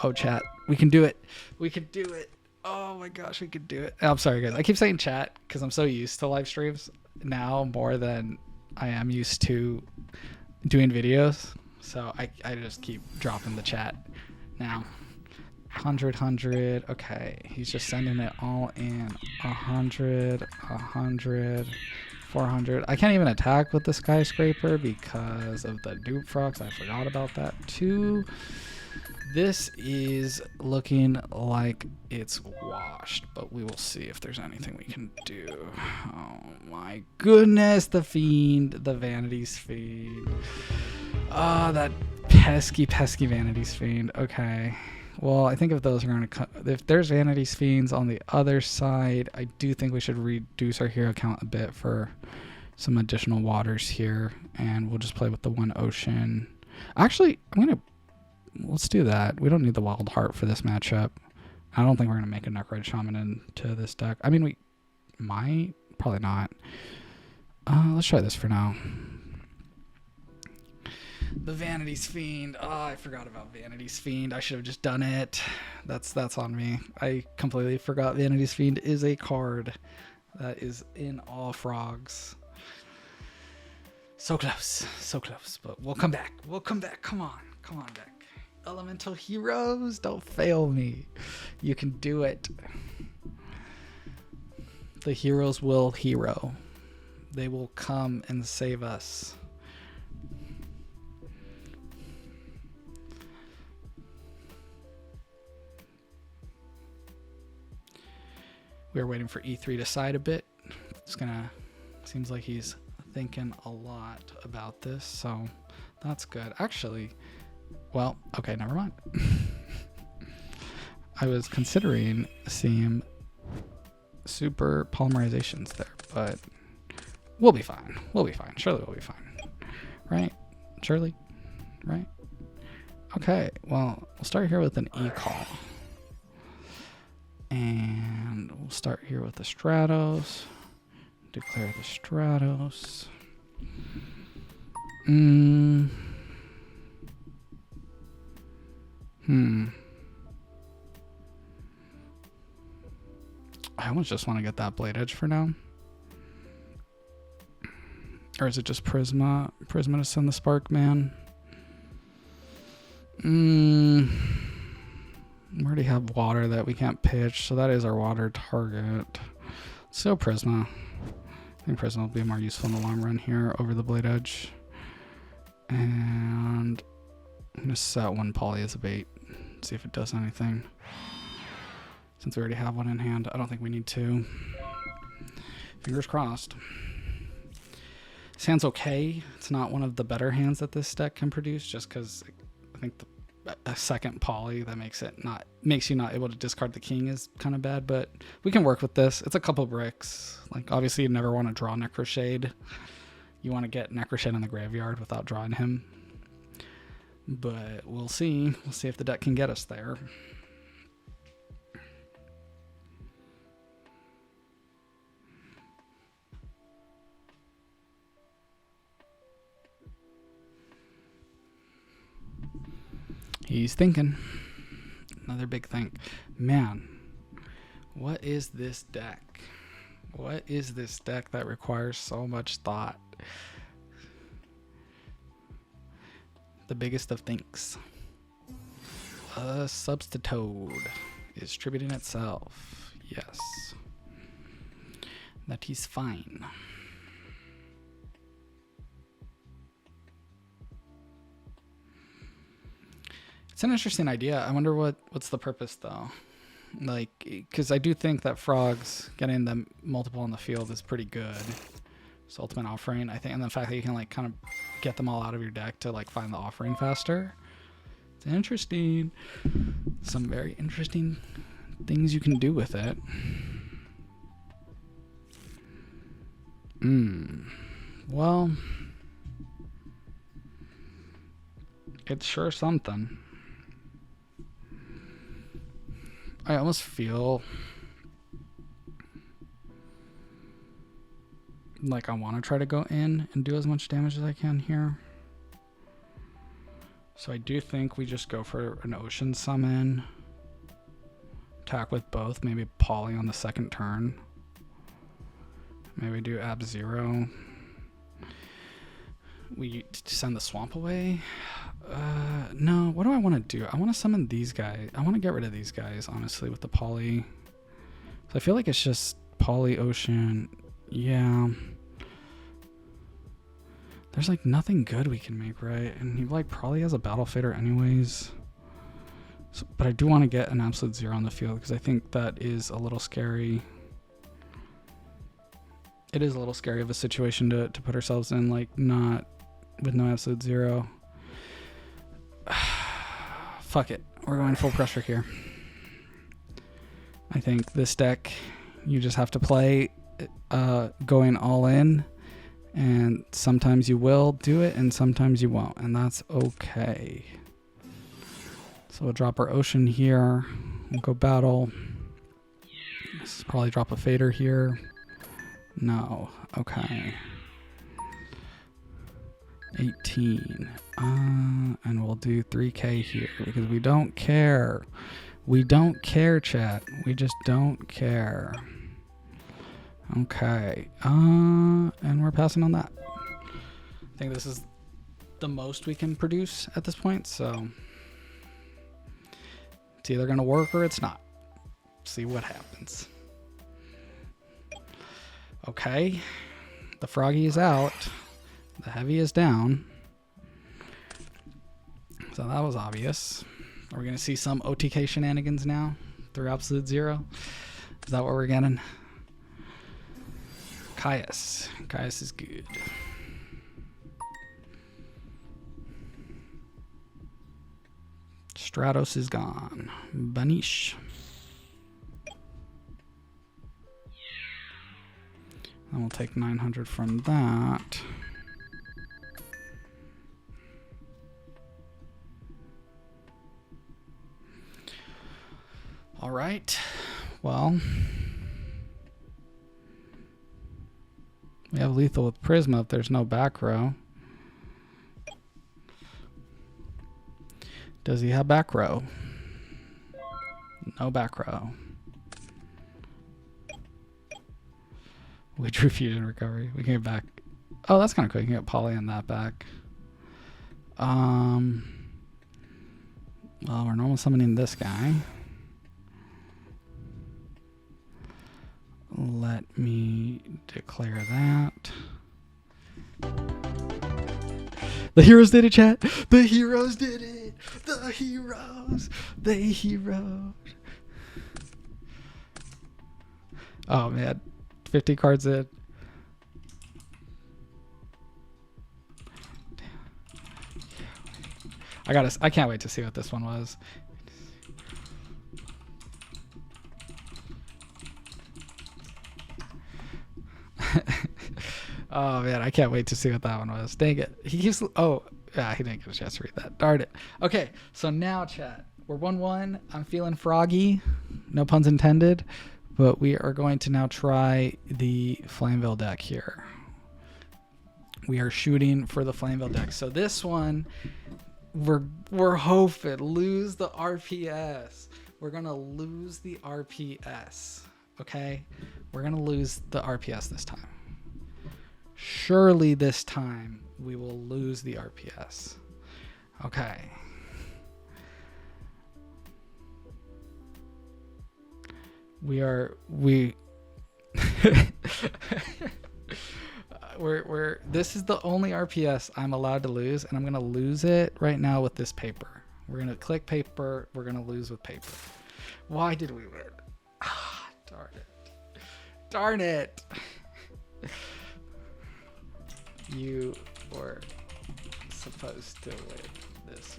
Oh, chat. We can do it. We can do it. Oh my gosh, we could do it. I'm sorry, guys. I keep saying chat because I'm so used to live streams now more than I am used to doing videos. So I just keep dropping the chat now. 100. Okay, he's just sending it all in. 100, 400. I can't even attack with the Skyscraper because of the dupe frogs. I forgot about that too. This is looking like it's washed, but we will see if there's anything we can do. Oh my goodness, the Fiend, the Vanity's Fiend. Oh, that pesky Vanity's Fiend. Okay. Well, I think if those are going to if there's Vanity's Fiends on the other side, I do think we should reduce our hero count a bit for some additional waters here, and we'll just play with the one ocean. Actually, let's do that. We don't need the Wild Heart for this matchup. I don't think we're going to make a Necroid Shaman into this deck. I mean, we might. Probably not. Let's try this for now. The Vanity's Fiend. Oh, I forgot about Vanity's Fiend. I should have just done it. That's on me. I completely forgot Vanity's Fiend is a card that is in all frogs. So close. So close. But we'll come back. We'll come back. Come on. Come on back. Elemental heroes, don't fail me. You can do it. The heroes will hero. They will come and save us. We're waiting for E3 to side a bit. Seems like he's thinking a lot about this, so that's good. Actually, well, okay, never mind. I was considering seeing super polymerizations there, but we'll be fine. We'll be fine. Surely we'll be fine. Right? Surely? Right? Okay, well, we'll start here with an E-call. And we'll start here with the Stratos. Declare the Stratos. I almost just want to get that Blade Edge for now. Or is it just Prisma? Prisma to send the Spark Man. We already have water that we can't pitch, so that is our water target. So Prisma. I think Prisma will be more useful in the long run here over the Blade Edge. And I'm going to set one Poly as a bait. See if it does anything. Since we already have one in hand, I don't think we need to. Fingers crossed. This hand's okay. It's not one of the better hands that this deck can produce, just because I think a second Poly that makes you not able to discard the king is kind of bad, but we can work with this. It's a couple bricks. Like, obviously you never want to draw Necroshade. You want to get Necroshade in the graveyard without drawing him. But we'll see. We'll see if the deck can get us there. He's thinking. Another big think. Man, what is this deck? What is this deck that requires so much thought? The biggest of thinks. Substitute is tributing itself. Yes. That is fine. It's an interesting idea. I wonder what's the purpose though. Like, because I do think that frogs getting them multiple on the field is pretty good. It's ultimate offering, I think, and the fact that you can like kind of get them all out of your deck to like find the offering faster. It's interesting. Some very interesting things you can do with it. Well, it's sure something. I almost feel like I want to try to go in and do as much damage as I can here. So I do think we just go for an ocean summon. Attack with both. Maybe Poly on the second turn. Maybe do Ab Zero. We send the swamp away. No, what do I want to do? I want to summon these guys. I want to get rid of these guys, honestly, with the Poly. So I feel like it's just Poly, Ocean. Yeah. There's like nothing good we can make, right? And he like probably has a Battle Fader anyways. So, but I do want to get an Absolute Zero on the field because I think that is a little scary. It is a little scary of a situation to put ourselves in, like not with no Absolute Zero. Fuck it. We're going full pressure here. I think this deck, you just have to play going all in. And sometimes you will do it and sometimes you won't. And that's okay. So we'll drop our Ocean here. We'll go battle. Let's probably drop a Fader here. No. Okay. 18. And we'll do 3K here because we don't care. We don't care, chat. We just don't care. Okay. And we're passing on that. I think this is the most we can produce at this point, so it's either going to work or it's not. See what happens. Okay. The Froggy is out. The Heavy is down. So that was obvious. Are we going to see some OTK shenanigans now through Absolute Zero? Is that what we're getting? Caius. Caius is good. Stratos is gone. Banish. And we'll take 900 from that. All right. Well, we have lethal with Prisma if there's no back row. Does he have back row? No back row. We drew Fusion Recovery. We can get back. Oh, that's kind of cool. You can get Poly on that back. Well, we're normal summoning this guy. Let me declare that. The heroes did it, chat. The heroes did it. The heroes. They heroed. Oh, man. 50 cards in. I can't wait to see what this one was. Oh man, I can't wait to see what that one was. Dang it. He keeps He didn't get a chance to read that. Darn it. Okay, so now, chat. We're 1-1. I'm feeling froggy. No puns intended. But we are going to now try the Flamvell deck here. We are shooting for the Flamvell deck. So this one, we're hoping lose the RPS. We're gonna lose the RPS. Okay, we're gonna lose the RPS this time. Surely this time we will lose the RPS. Okay. We're this is the only RPS I'm allowed to lose, and I'm gonna lose it right now with this paper. We're gonna click paper. We're gonna lose with paper. Why did we win? Ah, darn it! Darn it! You were supposed to win this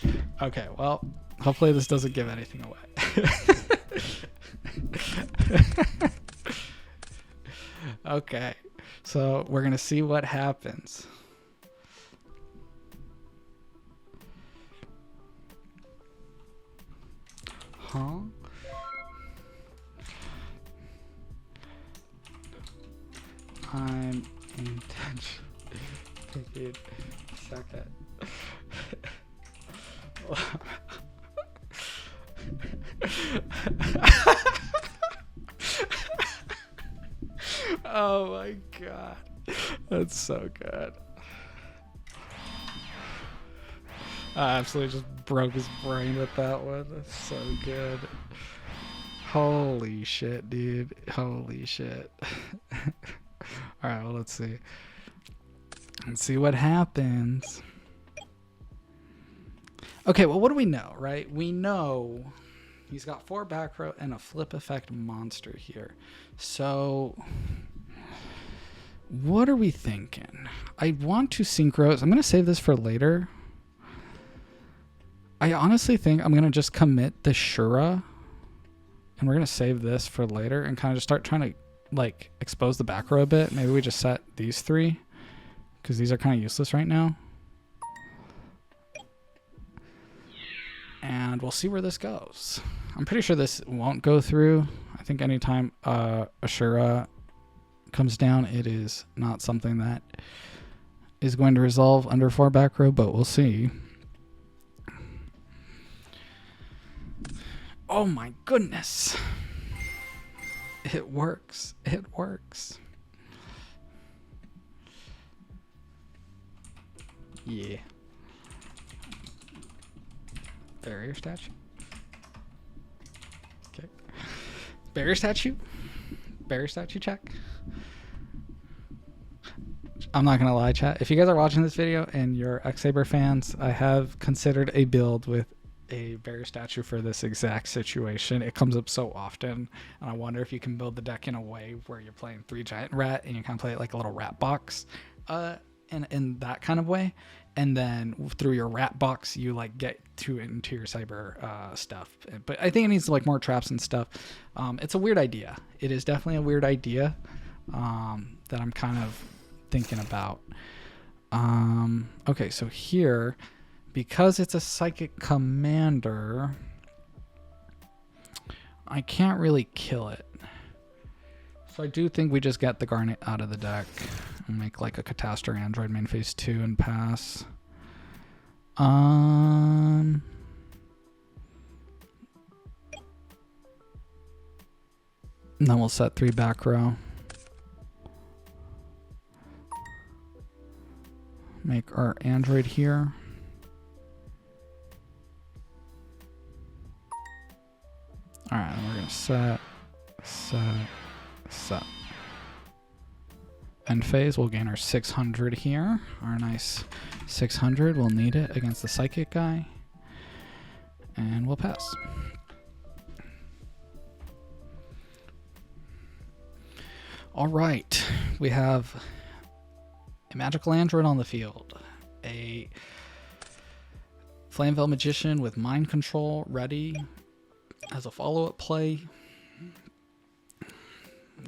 one. Okay, well, hopefully this doesn't give anything away. Okay, so we're gonna see what happens. Huh? I'm intentionally taking a second. Oh my god. That's so good. I absolutely just broke his brain with that one. That's so good. Holy shit, dude. Holy shit. Alright, well, let's see. Let's see what happens. Okay, well, what do we know, right? We know he's got 4 back row and a flip effect monster here. So what are we thinking? I want to synchro. I'm going to save this for later. I honestly think I'm going to just commit the Shura, and we're going to save this for later and kind of just start trying to like expose the back row a bit. Maybe we just set these 3 because these are kind of useless right now. And we'll see where this goes. I'm pretty sure this won't go through. I think anytime Ashura comes down, it is not something that is going to resolve under 4 back row, but we'll see. Oh my goodness. It works. It works. Yeah. Barrier statue. Okay. Barrier statue. Barrier statue check. I'm not gonna lie, chat. If you guys are watching this video and you're X-Saber fans, I have considered a build with a barrier statue for this exact situation. It comes up so often, and I wonder if you can build the deck in a way where you're playing 3 giant rat and you kind of play it like a little rat box, in that kind of way. And then through your rat box, you like get into your cyber stuff. But I think it needs like more traps and stuff. It's a weird idea. It is definitely a weird idea that I'm kind of thinking about. Okay, so here, because it's a psychic commander, I can't really kill it. So I do think we just get the Garnet out of the deck and make like a Catastrophe Android main phase 2 and pass. And then we'll set 3 back row. Make our Android here. Alright, and we're going to set. End phase, we'll gain our 600 here. Our nice 600, we'll need it against the psychic guy. And we'll pass. Alright, we have a magical android on the field. A Flamvell magician with mind control ready as a follow-up play.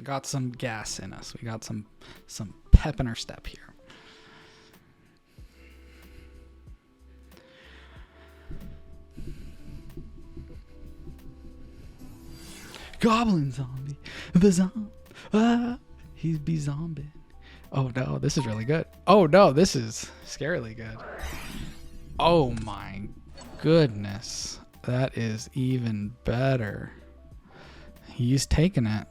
Got some gas in us. We got some pep in our step here. Goblin zombie. The zombie. Ah, he's be zombie. Oh no, this is really good. Oh no, this is scarily good. Oh my goodness. That is even better. He's taking it.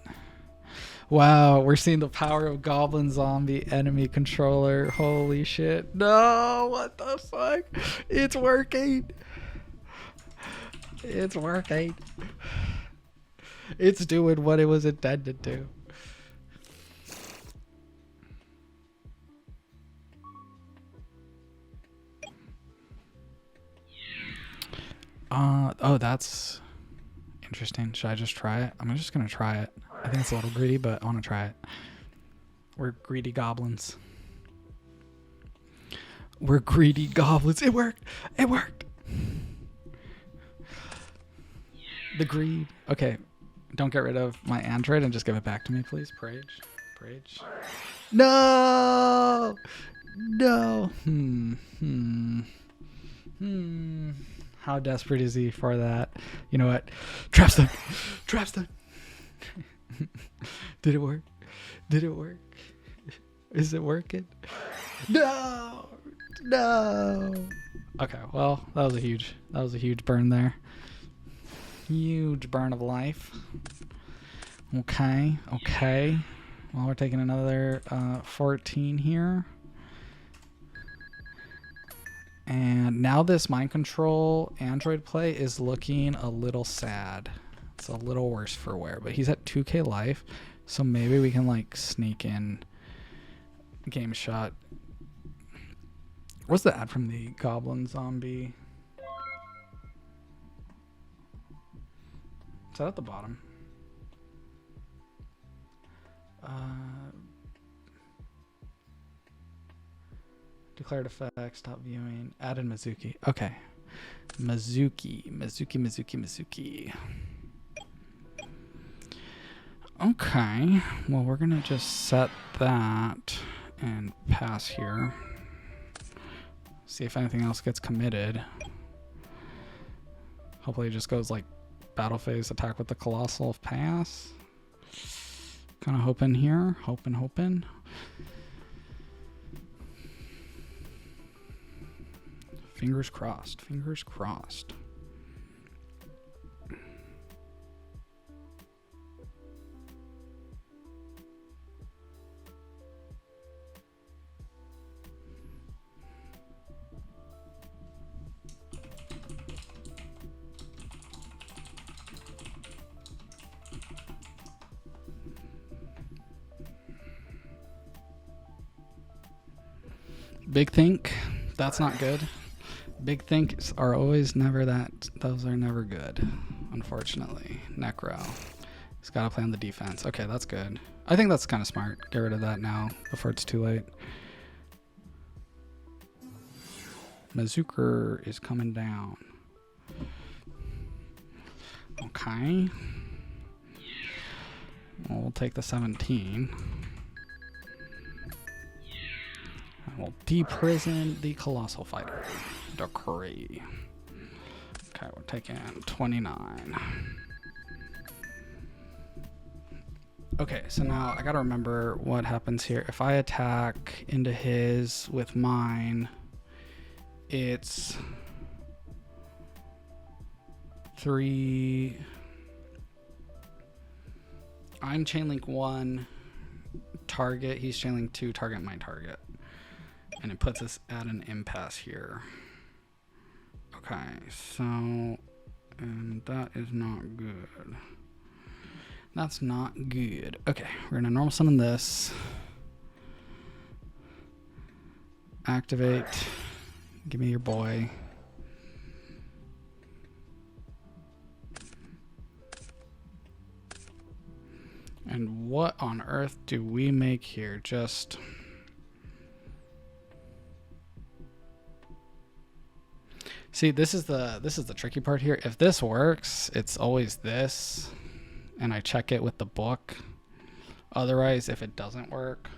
Wow, we're seeing the power of Goblin Zombie enemy controller. Holy shit. No, what the fuck? It's working. It's working. It's doing what it was intended to. Oh, that's interesting. Should I just try it? I'm just gonna try it. I think it's a little greedy, but I want to try it. We're greedy goblins. We're greedy goblins. It worked. It worked. The greed. Okay. Don't get rid of my android and just give it back to me, please. Prage. Prage. No! No. How desperate is he for that? You know what? Trap stun. Trap stun. Did it work? Did it work? Is it working? No! No! Okay, well, that was a huge burn there. Huge burn of life. Okay, okay. Well, we're taking another 14 here. And now this mind control android play is looking a little sad. It's a little worse for wear, but he's at 2k life, so maybe we can like sneak in game shot. What's the ad from the Goblin Zombie? Is that at the bottom? Declared effect, stop viewing, add in Mizuki. Okay. Mizuki. Okay. Well, we're going to just set that and pass here. See if anything else gets committed. Hopefully it just goes like battle phase, attack with the colossal, pass. Kind of hoping here. Hoping. Fingers crossed. Fingers crossed. Big think. That's not good. Big thinks are always never that. Those are never good, unfortunately. Necro. He's got to play on the defense. Okay, that's good. I think that's kind of smart. Get rid of that now before it's too late. Mazuker is coming down. Okay. Well, we'll take the 17. And we'll deprison the Colossal Fighter. Decree. Okay, we're taking 29. Okay, so now I gotta remember what happens here. If I attack into his with mine, it's 3. I'm chain link 1 target. He's chain link 2 target my target. And it puts us at an impasse here. Okay, so, and that is not good. That's not good. Okay, we're gonna normal summon this. Activate. Give me your boy. And what on earth do we make here? Just... See, this is the tricky part here. If this works, it's always this, and I check it with the book. Otherwise, if it doesn't work,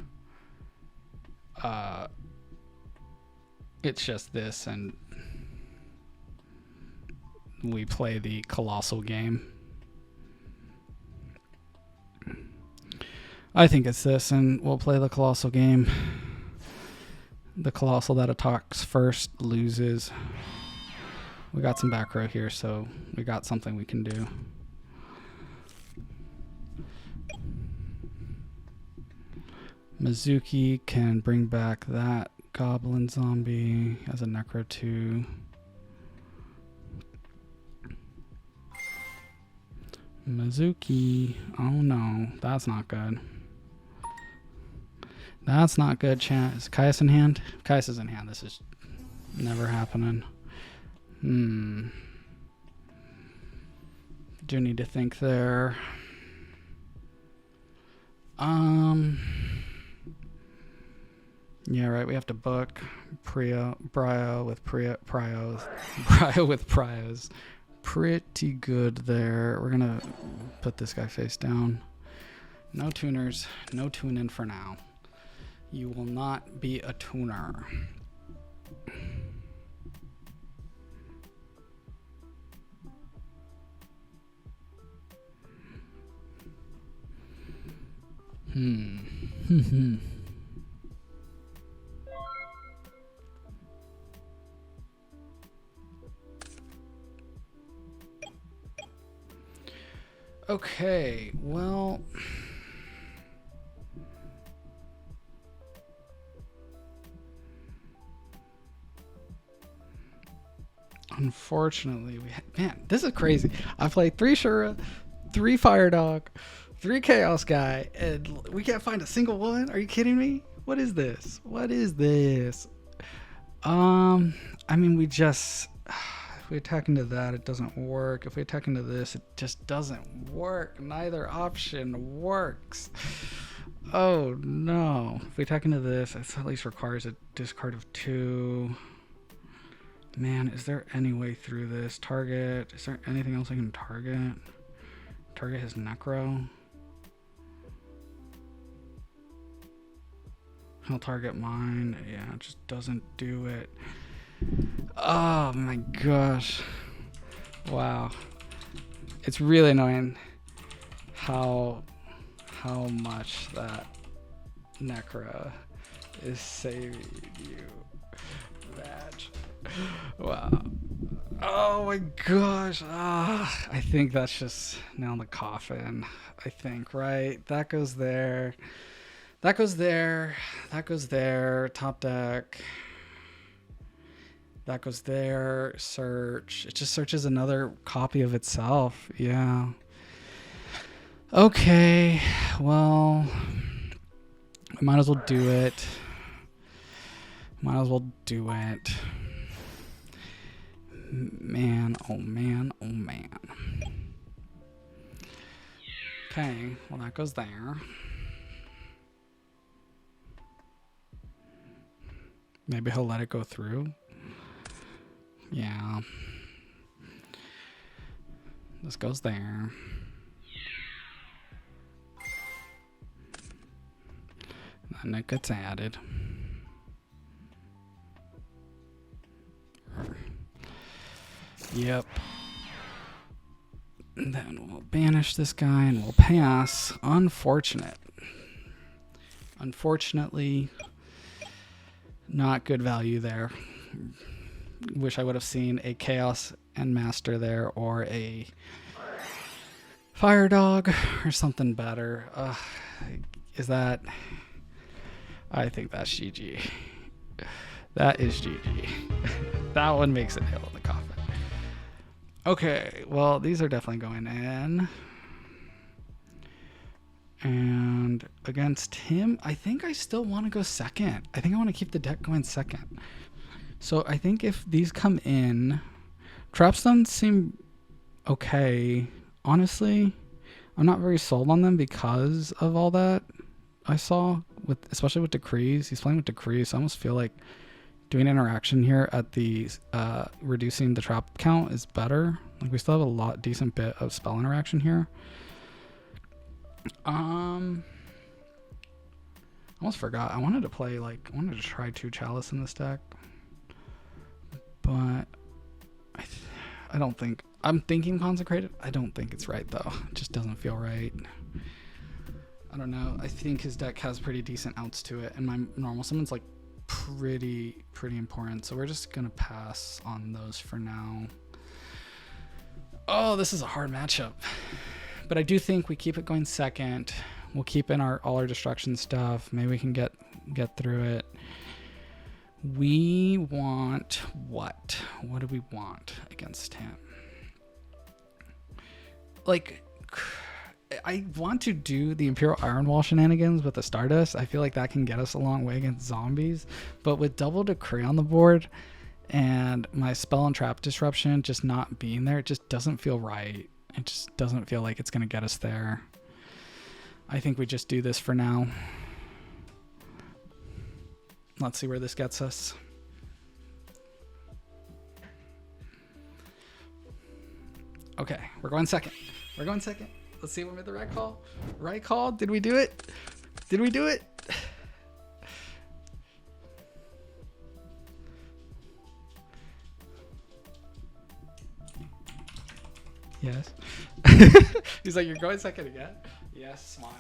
it's just this, and we play the colossal game. I think it's this, and we'll play the Colossal game. The Colossal that attacks first loses. We got some back row here, so we got something we can do. Mizuki can bring back that Goblin Zombie as a Necro 2. Mizuki. Oh no, that's not good. That's not good, chat. Is Caius in hand? Caius is in hand. This is never happening. Do need to think there. Yeah, right. We have to book Brio with Prios. Pretty good there. We're gonna put this guy face down. No tuners. No tuning for now. You will not be a tuner. Okay, well, unfortunately, man, this is crazy. I played 3 Shura, 3 Fire Dog, 3 Chaos Guy, and we can't find a single one. Are you kidding me? What is this? What is this? I mean, we just, if we attack into that, it doesn't work. If we attack into this, it just doesn't work. Neither option works. Oh no. If we attack into this, it at least requires a discard of 2. Man, is there any way through this? Target. Is there anything else I can target? Target his Necro. He'll target mine. Yeah, it just doesn't do it. Oh my gosh. Wow. It's really annoying how much that Necro is saving you. Match. Wow. Oh my gosh. I think that's just nail in the coffin. I think, right? That goes there. That goes there. That goes there. Top deck. That goes there. Search. It just searches another copy of itself. Yeah. Okay. Well, I might as well do it. Might as well do it. Man, oh man, oh man. Okay. Well, that goes there. Maybe he'll let it go through. Yeah. This goes there. And it gets added. Yep. And then we'll banish this guy and we'll pass. Unfortunate. Unfortunately, not good value there. Wish I would have seen a Chaos and Master there, or a Fire Dog, or something better. Is that... I think that's GG. That is GG. That one makes it nail in the coffin. Okay, well, these are definitely going in. And against him, I think I still want to go second. I think I want to keep the deck going second. So I think if these come in, Trapstones seem okay. Honestly, I'm not very sold on them because of all that I saw, especially with Decrees. He's playing with Decrees, so I almost feel like doing interaction here at the reducing the trap count is better. Like, we still have a decent bit of spell interaction here. I almost forgot. I wanted to try 2 Chalice in this deck. But I don't think... I'm thinking Consecrated. I don't think it's right, though. It just doesn't feel right. I don't know. I think his deck has pretty decent outs to it, and my normal summon's like pretty important. So we're just gonna pass on those for now. Oh, this is a hard matchup. But I do think we keep it going second. We'll keep in all our destruction stuff. Maybe we can get through it. We want what? What do we want against him? Like, I want to do the Imperial Iron Wall shenanigans with the Stardust. I feel like that can get us a long way against zombies. But with double Decree on the board and my spell and trap disruption just not being there, it just doesn't feel right. It just doesn't feel like it's going to get us there. I think we just do this for now. Let's see where this gets us. Okay, we're going second. We're going second. Let's see if we made the right call. Right call? Did we do it? Did we do it? Yes. He's like, you're going second again? Yes, smile.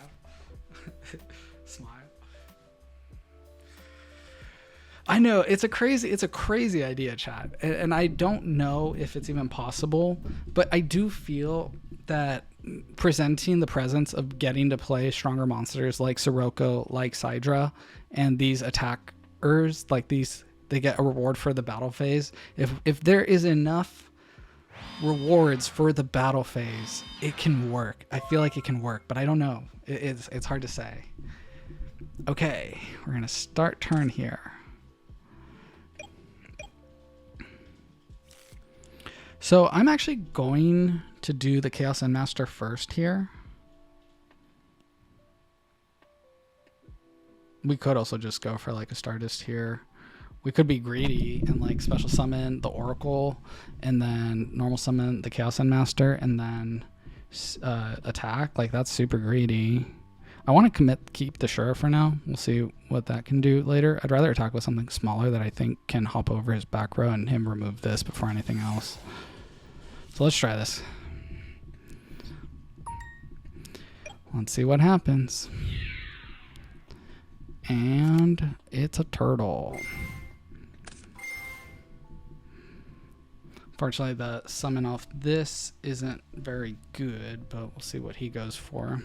Smile. I know it's a crazy idea, Chad. And I don't know if it's even possible, but I do feel that presenting the presence of getting to play stronger monsters like Sirocco, like Sidra, and these attackers, like these, they get a reward for the battle phase. If there is enough rewards for the battle phase, it can work. I feel like it can work, but I don't know. It's hard to say. Okay, we're gonna start turn here. So I'm actually going to do the Chaos Endmaster first here. We could also just go for like a Stardust here. We could be greedy and like special summon the Oracle and then normal summon the Chaos Endmaster and then attack. Like that's super greedy. I want to keep the Shura for now. We'll see what that can do later. I'd rather attack with something smaller that I think can hop over his back row and him remove this before anything else. So let's try this. Let's see what happens. And it's a turtle. Unfortunately, the summon off this isn't very good, but we'll see what he goes for.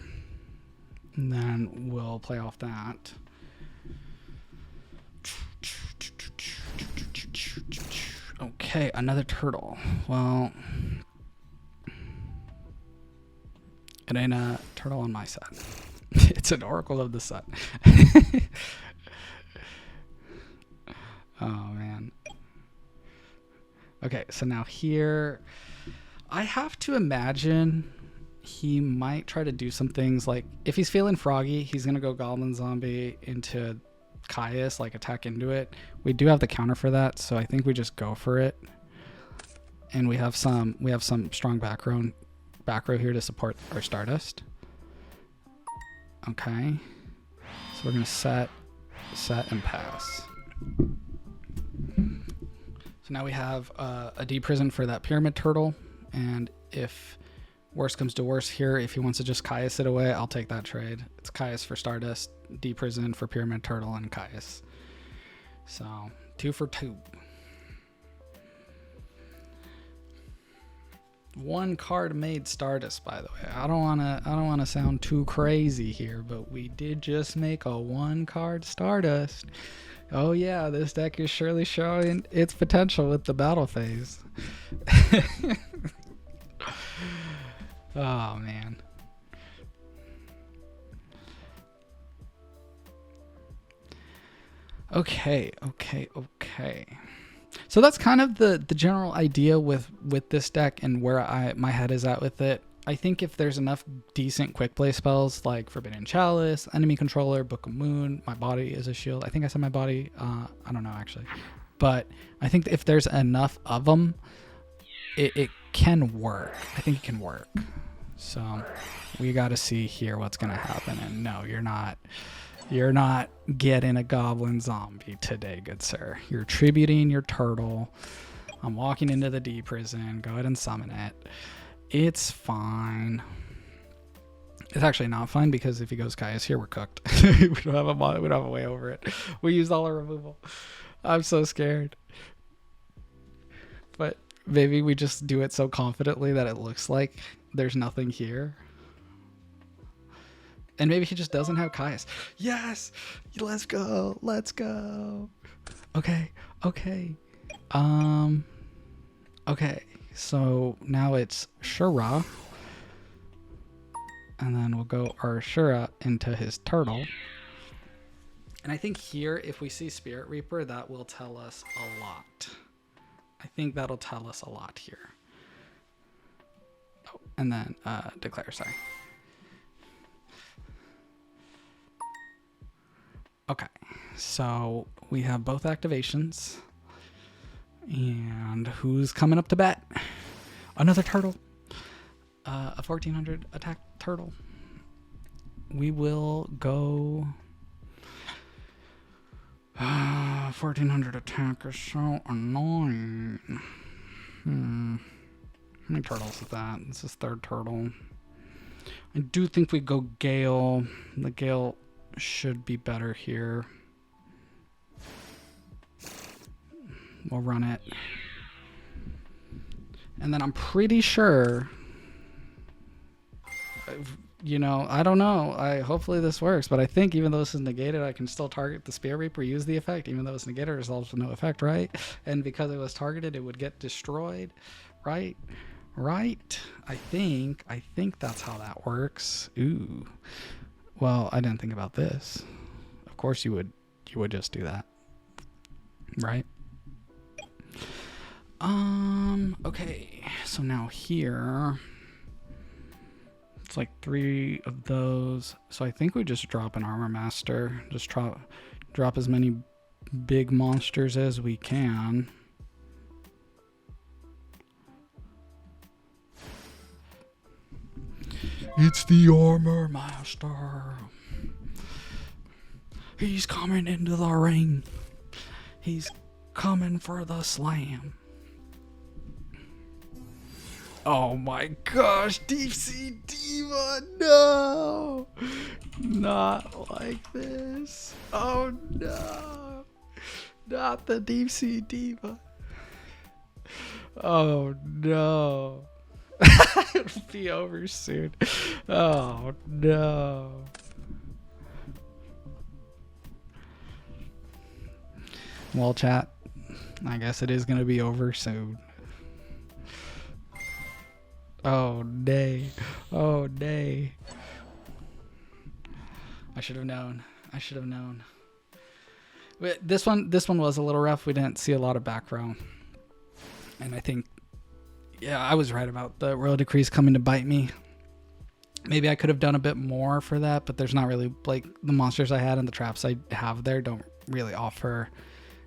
And then we'll play off that. Okay, another turtle. Well, it ain't a turtle on my side. It's an Oracle of the Sun. Oh, man. Okay, so now here, I have to imagine he might try to do some things like, if he's feeling froggy, he's going to go Goblin Zombie into Caius, like attack into it. We do have the counter for that, so I think we just go for it. And we have some strong back row here to support our Stardust. Okay, so we're gonna set and pass. So now we have a D-Prison for that Pyramid Turtle, and if worst comes to worst here, if he wants to just Caius it away, I'll take that trade. It's Caius for Stardust, D-Prison for Pyramid Turtle, and Caius. So 2 for 2. One card made Stardust, by the way. I don't wanna sound too crazy here, but we did just make a 1 card Stardust. Oh yeah, this deck is surely showing its potential with the battle phase. Oh man. Okay. So that's kind of the general idea with this deck and where my head is at with it. I think if there's enough decent quick play spells like Forbidden Chalice, Enemy Controller, Book of Moon, My Body is a Shield. I think I said My Body. I don't know actually. But I think if there's enough of them, it can work. I think it can work. So we got to see here what's going to happen. And no, you're not getting a Goblin Zombie today, good sir. You're tributing your turtle. I'm walking into the D-Prison. Go ahead and summon it. It's fine. It's actually not fine because if he goes Caius here, we're cooked. we don't have a way over it. We used all our removal. I'm so scared. But maybe we just do it so confidently that it looks like there's nothing here. And maybe he just doesn't have Caius. Yes! Let's go. Let's go. Okay. Okay. Okay. So now it's Shura. And then we'll go our Shura into his turtle. And I think here, if we see Spirit Reaper, that will tell us a lot. I think that'll tell us a lot here. Oh, and then Declare, sorry. Okay, so we have both activations. And who's coming up to bat? Another turtle. A 1400 attack turtle. We will go 1400 attack is so annoying. How many turtles is that? This is third turtle. I do think we go Gale. The Gale should be better here. We'll run it. And then I'm pretty sure, you know, I don't know. Hopefully this works, but I think even though this is negated, I can still target the Spirit Reaper, use the effect, even though it's negated, it resolves with no effect, right? And because it was targeted, it would get destroyed, right? Right? I think that's how that works. Ooh. Well, I didn't think about this. Of course you would just do that. Right? Okay. So now here, it's like 3 of those. So I think we just drop an Armor Master. Just drop as many big monsters as we can. It's the Armor Master. He's coming into the ring. He's coming for the slam. Oh my gosh, Deep Sea Diva, no! Not like this. Oh no! Not the Deep Sea Diva. Oh no. It'll be over soon. Oh no. Well, chat, I guess it is going to be over soon. Oh, nay. Oh, nay. I should have known. I should have known. But this one was a little rough. We didn't see a lot of back row. And I think, yeah, I was right about the Royal Decrees coming to bite me. Maybe I could have done a bit more for that, but there's not really, like, the monsters I had and the traps I have there don't really offer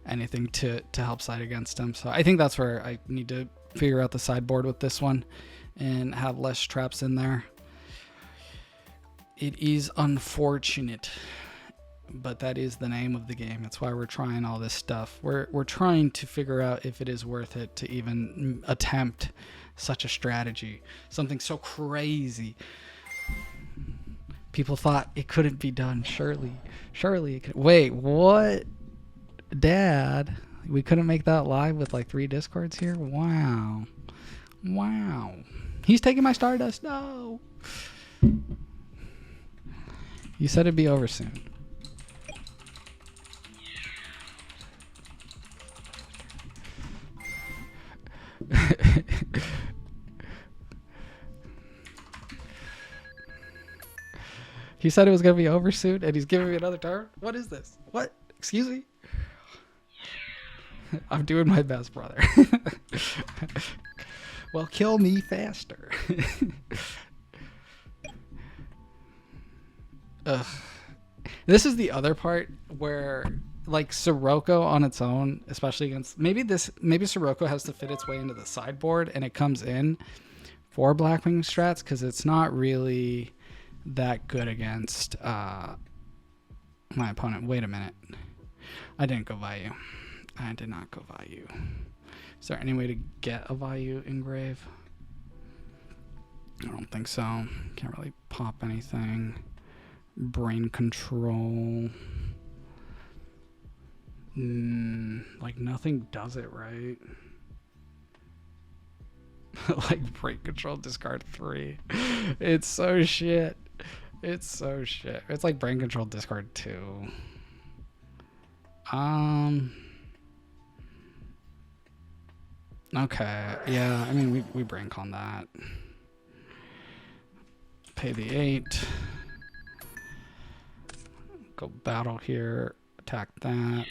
anything to help side against them. So I think that's where I need to figure out the sideboard with this one and have less traps in there. It is unfortunate, but that is the name of the game. That's why we're trying all this stuff. We're trying to figure out if it is worth it to even attempt such a strategy, something so crazy. People thought it couldn't be done. Surely it could. Wait, what? Dad, we couldn't make that live with like 3 discords here? Wow. He's taking my Stardust. No. You said it'd be over soon. He said it was going to be over soon, and he's giving me another turn? What is this? What? Excuse me? I'm doing my best, brother. Well, kill me faster. Ugh. This is the other part where, like, Sirocco on its own, especially against... Maybe Sirocco has to fit its way into the sideboard, and it comes in for Blackwing strats, because it's not really that good against my opponent. Wait a minute. I didn't go Vayu. I did not go Vayu. Is there any way to get a Vayu engrave? I don't think so. Can't really pop anything. Brain control. Like nothing does it right. Like brain control, discard 3. It's so shit. It's so shit. It's like brain control, discard 2. Okay. Yeah, I mean we brain con that. Pay the 8. Go battle here. Attack that.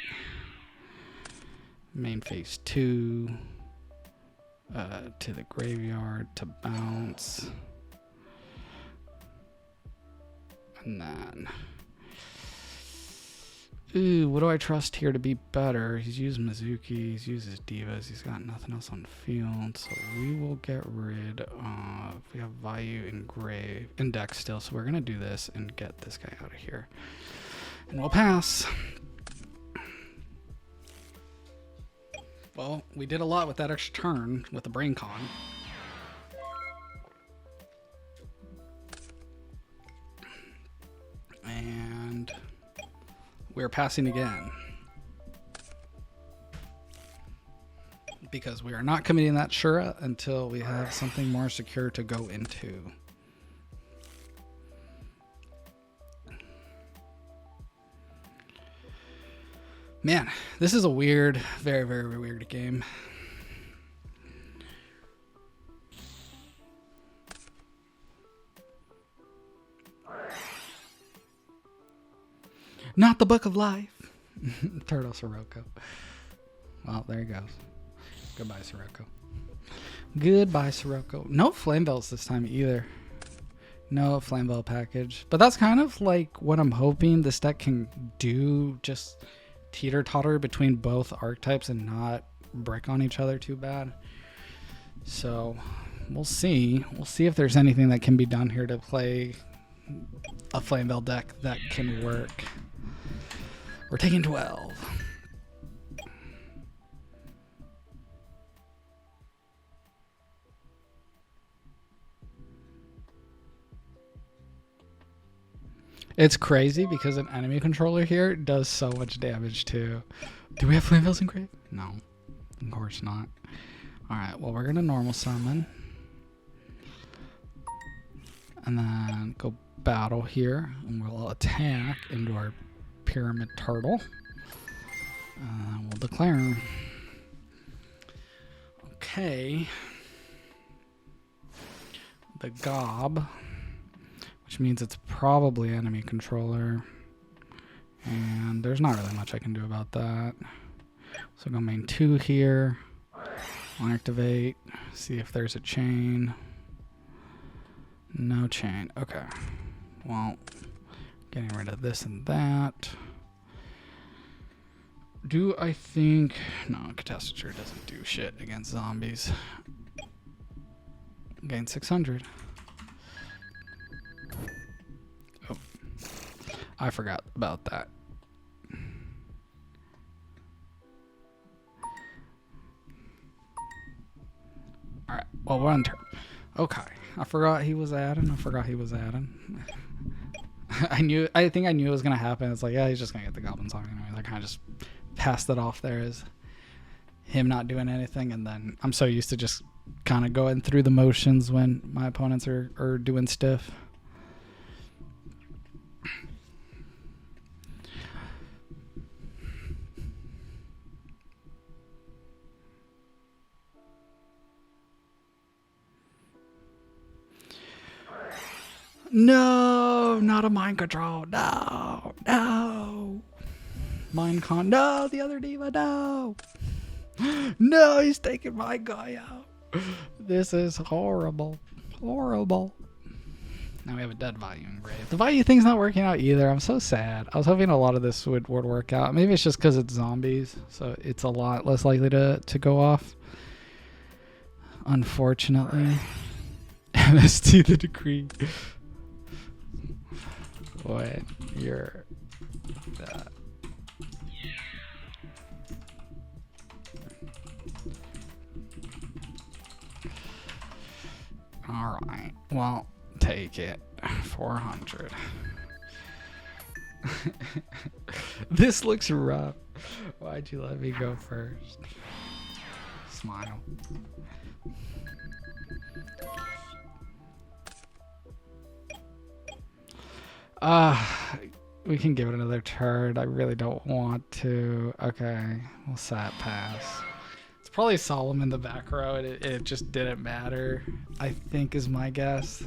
Main phase 2. To the graveyard to bounce. And then... Ooh, what do I trust here to be better? He's used Mizuki, he's used his divas, he's got nothing else on field, so we will get rid of... We have Vayu engrave, index still, so we're gonna do this and get this guy out of here. And we'll pass. Well, we did a lot with that extra turn with the brain con. And we're passing again. Because we are not committing that Shura until we have something more secure to go into. Man, this is a weird, very, very weird game. Not the Book of Life. Turtle Sirocco. Well, there he goes. Goodbye, Sirocco. Goodbye, Sirocco. No Flamvells this time either. No Flamvell package. But that's kind of like what I'm hoping this deck can do. Just teeter-totter between both archetypes and not break on each other too bad. So we'll see. We'll see if there's anything that can be done here to play a Flamvell deck that can work. We're taking 12. It's crazy because an enemy controller here does so much damage too. Do we have Flamvells engraved? No, of course not. Alright, well we're gonna normal summon. And then go battle here. And we'll attack into our Pyramid Turtle. We'll declare. Okay. The Gob. Which means it's probably enemy controller. And there's not really much I can do about that. So go main 2 here. I'll activate. See if there's a chain. No chain. Okay. Well, getting rid of this and that. Do I think... No, Catastrophe doesn't do shit against zombies. Gain 600. Oh. I forgot about that. Alright, well we're on turn. Okay. I forgot he was adding. I think I knew it was gonna happen. It's like, yeah, he's just gonna get the goblins on anyway. I kind of just passed it off there as him not doing anything, and then I'm so used to just kind of going through the motions when my opponents are doing stiff. No, not a mind control. No, no. Mind con. No, the other diva. No. No, he's taking my guy out. This is horrible. Horrible. Now we have a dead Vayu engraved. The Vayu thing's not working out either. I'm so sad. I was hoping a lot of this would work out. Maybe it's just because it's zombies, so it's a lot less likely to go off. Unfortunately. MST the decree. When you're Alright. Well, Well, take it. 400. This looks rough. Why'd you let me go first? Smile. We can give it another turn. I really don't want to. Okay, we'll sat pass. It's probably Solemn in the back row. It just didn't matter, I think, is my guess.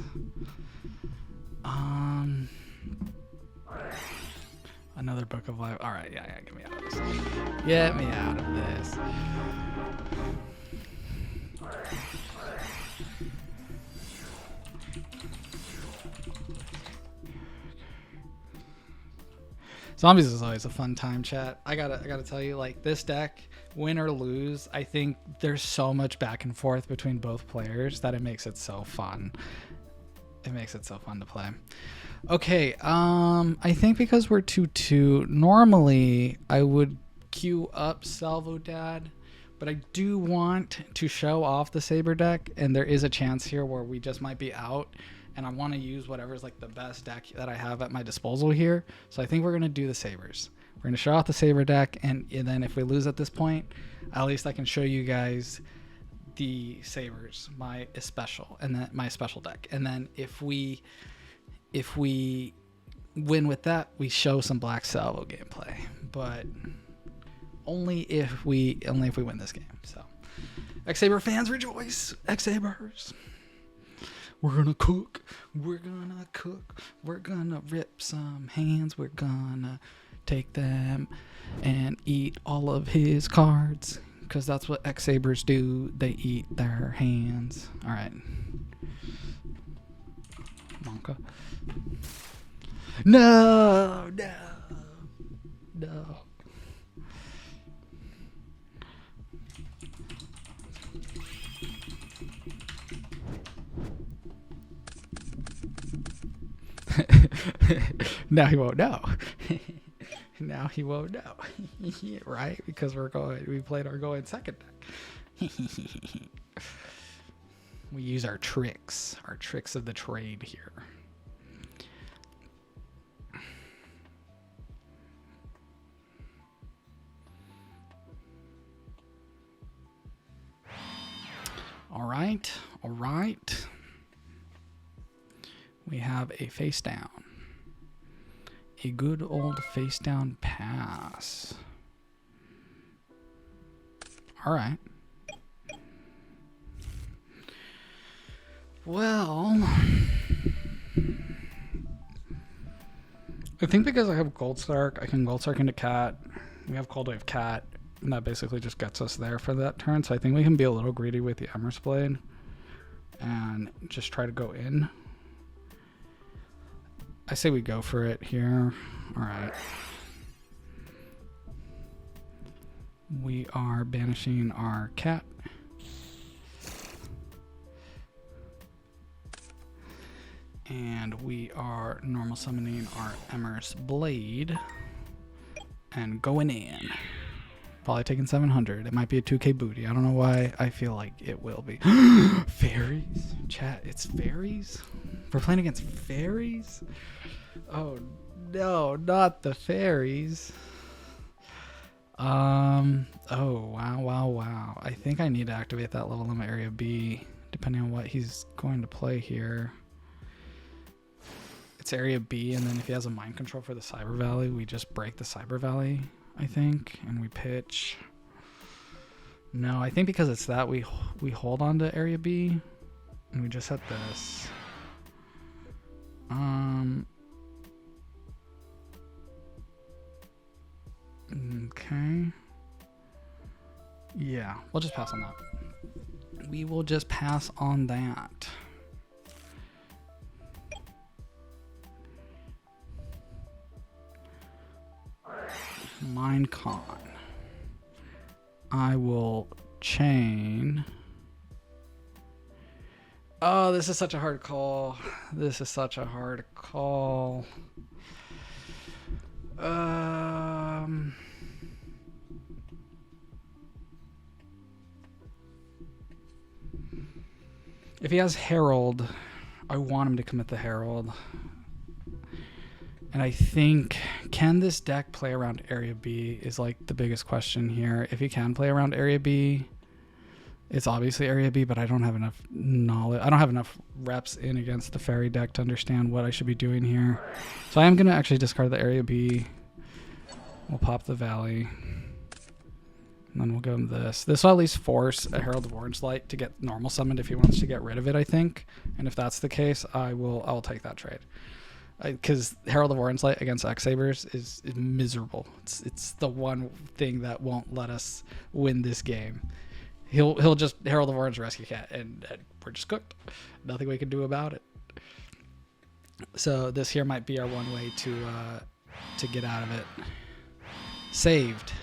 Another Book of Life. All right, yeah, get me out of this. Get me out of this. Zombies is always a fun time, chat. I gotta tell you, like, this deck, win or lose, I think there's so much back and forth between both players that it makes it so fun. It makes it so fun to play. Okay, I think because we're 2-2, normally I would queue up Salvo Dad, but I do want to show off the Saber deck, and there is a chance here where we just might be out, and I want to use whatever's like the best deck that I have at my disposal here. So I think we're going to do the Sabers. We're going to show off the Saber deck, and then if we lose at this point, at least I can show you guys the Sabers, my special, and then my special deck. And then if we win with that, we show some Black Salvo gameplay, but only if we win this game. So X-Saber fans rejoice. X-Sabers. We're gonna cook. We're gonna cook. We're gonna rip some hands. We're gonna take them and eat all of his cards, because that's what X-Sabers do. They eat their hands. All right. Monka. No. Now he won't know. Now he won't know. Right? Because we played our going second deck. We use our tricks of the trade here. All right. We have a face down. A good old face down pass. All right. Well, I think because I have Gold Sark, I can Gold Sark into Cat. We have Cold Wave Cat, and that basically just gets us there for that turn. So I think we can be a little greedy with the Emer's Blade and just try to go in. I say we go for it here. All right. We are banishing our cat. And we are normal summoning our Emer's Blade and going in. Probably taking 700. It might be a 2k booty. I don't know why I feel like it will be. Fairies? Chat, it's fairies? We're playing against fairies? Oh no, not the fairies. Oh, wow. I think I need to activate that level limit area B, depending on what he's going to play here. It's area B, and then if he has a mind control for the Cyber Valley, we just break the Cyber Valley, I think, and we pitch. No, I think because it's that, we hold on to area B, and we just hit this. Okay. Yeah, we'll just pass on that. We will just pass on that. Minecon. I will chain. Oh, this is such a hard call. If he has Herald, I want him to commit the Herald. And I think, can this deck play around Area B is like the biggest question here. If he can play around Area B, it's obviously Area B, but I don't have enough knowledge. I don't have enough reps in against the Fairy deck to understand what I should be doing here. So I am going to actually discard the Area B. We'll pop the Valley. And then we'll give him this. This will at least force a Herald of Orange Light to get normal summoned if he wants to get rid of it, I think. And if that's the case, I will take that trade. Because Herald of Orange Light against X-Sabers is miserable. It's the one thing that won't let us win this game. He'll just Herald of Orange Rescue Cat, and we're just cooked. Nothing we can do about it. So this here might be our one way to get out of it. Saved.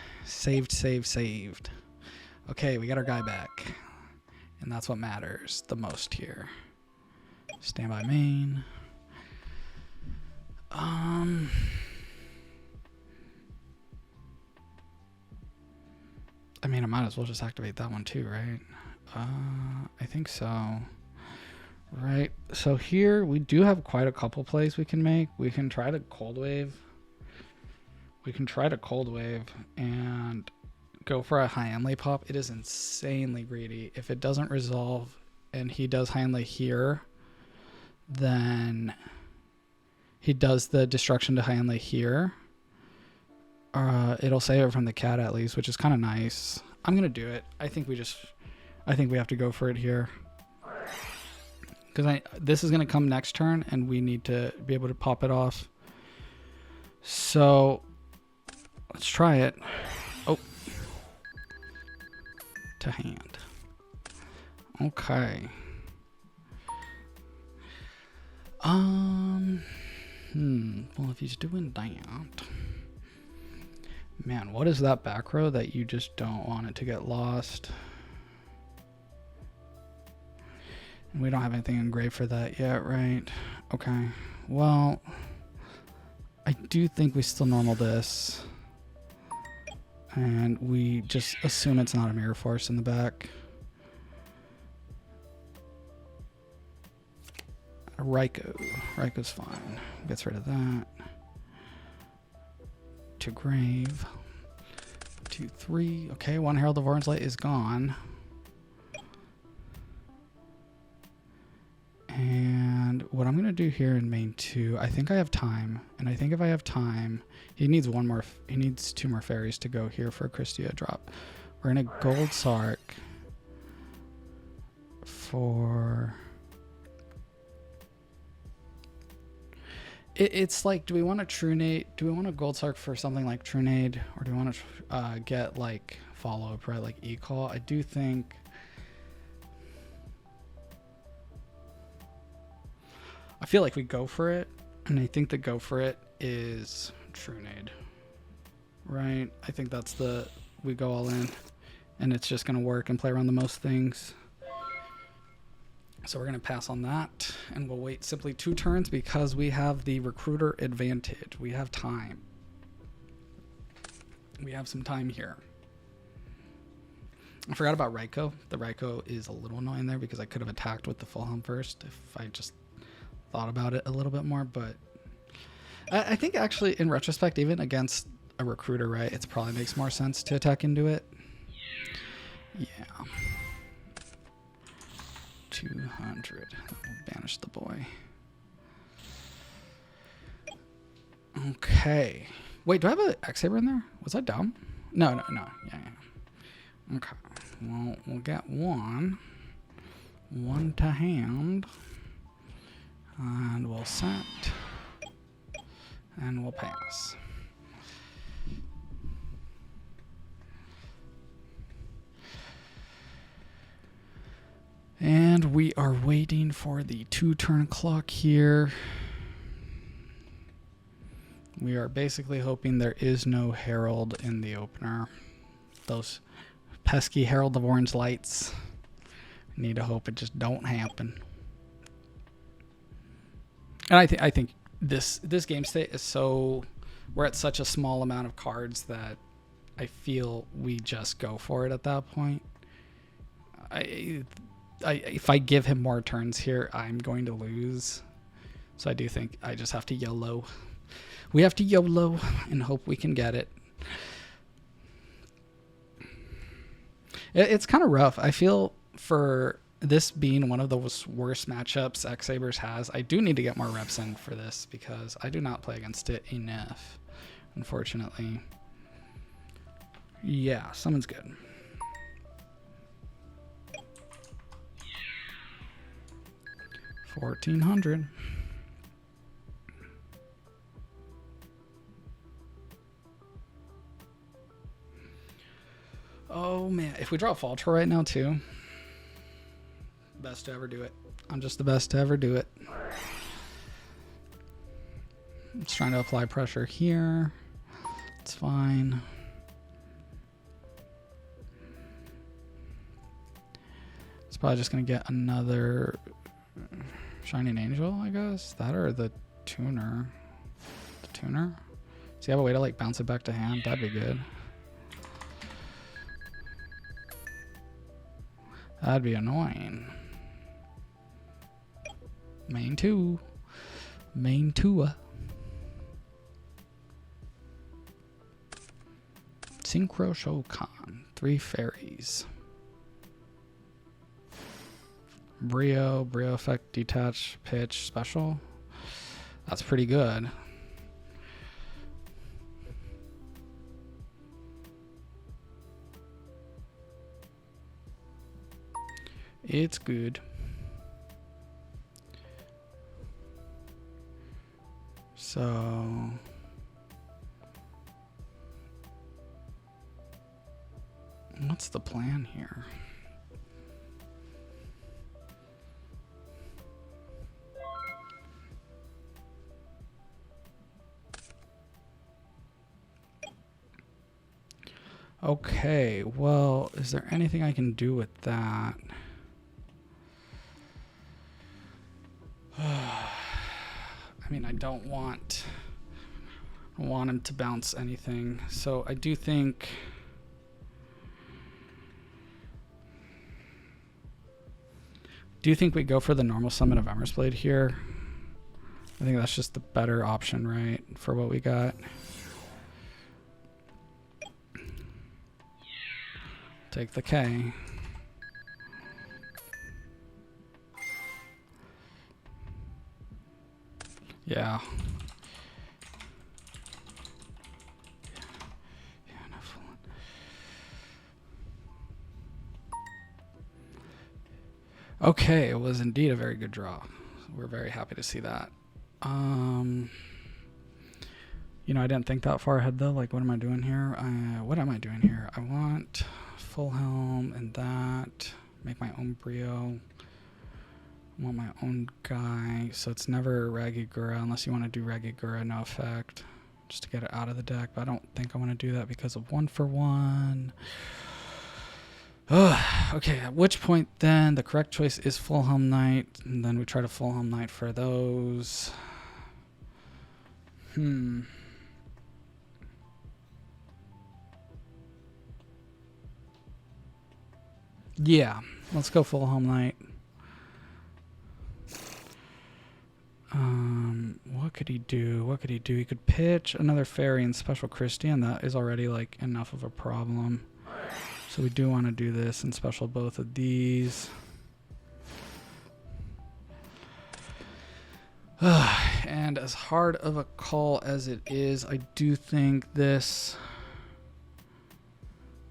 Okay, we got our guy back. And that's what matters the most here. Standby main. I mean, I might as well just activate that one too, right? I think so. Right. So here we do have quite a couple plays we can make. We can try to Cold Wave. And go for a high Enlay pop. It is insanely greedy. If it doesn't resolve and he does high Enlay here, then he does the destruction to high Enlay here. It'll save it from the cat at least, which is kind of nice. I'm going to do it. I think we have to go for it here. Because this is going to come next turn, and we need to be able to pop it off. So let's try it. Oh. To hand. Okay. Well, if he's doing that... Man, what is that back row that you just don't want it to get lost? And we don't have anything engraved for that yet, right? Okay. Well, I do think we still normal this. And we just assume it's not a Mirror Force in the back. Raiko's fine. Gets rid of that. To grave. 2, 3. Okay, one Herald of Orange Light is gone. And what I'm going to do here in main 2, I think I have time. And I think if I have time, he needs 2 more Fairies to go here for a Christia drop. We're going to Gold Sark for... It's like, do we want to Trunade? Do we want to Gold Sark for something like Trunade? Or do we want to get like follow-up, right? Like E-Call? I do think... I feel like we go for it. And I think the go for it is Trunade. Right? I think that's we go all in. And it's just going to work and play around the most things. So we're going to pass on that, and we'll wait simply 2 turns because we have the recruiter advantage. We have time. We have some time here. I forgot about Raiko. The Raiko is a little annoying there because I could have attacked with the full helm first if I just thought about it a little bit more. But I think actually, in retrospect, even against a recruiter, right, it probably makes more sense to attack into it. Yeah. 200. That will banish the boy. Okay. Wait, do I have an X-Saber in there? Was I dumb? No. Yeah. Okay. Well, we'll get one. One to hand. And we'll set. And we'll pass. And we are waiting for the 2-turn clock here. We are basically hoping there is no Herald in the opener. Those pesky Herald of Orange Lights. We need to hope it just don't happen. And I think this game state is so... We're at such a small amount of cards that I feel we just go for it at that point. if I give him more turns here, I'm going to lose. So I do think I just have to YOLO. We have to YOLO and hope we can get it. It's kind of rough. I feel for this being one of the worst matchups X-Sabers has, I do need to get more reps in for this because I do not play against it enough, unfortunately. Yeah, summon's good. $1,400. Oh man, if we draw a Falter right now too, best to ever do it. I'm just the best to ever do it. I'm just trying to apply pressure here. It's fine. It's probably just gonna get another Shining Angel, I guess. That or the tuner. The tuner? Does he have a way to like bounce it back to hand? That'd be good. That'd be annoying. Main 2. Main 2. Synchro Shokan. 3 fairies. Brio effect, detach, pitch, special. That's pretty good. It's good. So what's the plan here? Okay, well, is there anything I can do with that? I mean, I don't want him to bounce anything, so I do think we go for the normal summon of Ember's Blade here. I think that's just the better option, right, for what we got. Take the K. Yeah. Okay, it was indeed a very good draw. We're very happy to see that. You know, I didn't think that far ahead though. Like, what am I doing here? What am I doing here? I want full helm and that. Make my own Brio. I want my own guy. So it's never Ragigura unless you want to do Ragigura, no effect. Just to get it out of the deck. But I don't think I want to do that because of 1-for-1. Okay, at which point then the correct choice is Full Helm Knight, and then we try to Full Helm Knight for those. Yeah, let's go Full Helm Knight. What could he do? What could he do? He could pitch another fairy and special Christian. That is already like enough of a problem. So we do want to do this and special both of these. And as hard of a call as it is, I do think this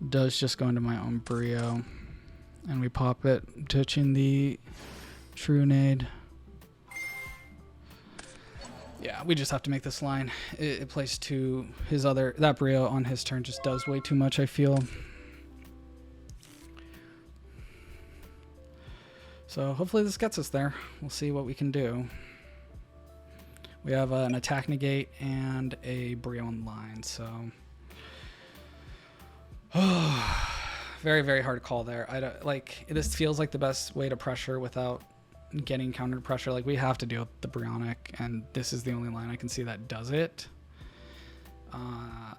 does just go into my own Brio. And we pop it, touching the Trunade. Yeah, we just have to make this line. It plays to his other... That Brio on his turn just does way too much, I feel. So hopefully this gets us there. We'll see what we can do. We have an attack negate and a Brio on line, so... very, very hard call there. I don't, like, this feels like the best way to pressure without getting counter pressure. Like, we have to deal with the Bryonic, and this is the only line I can see that does it. I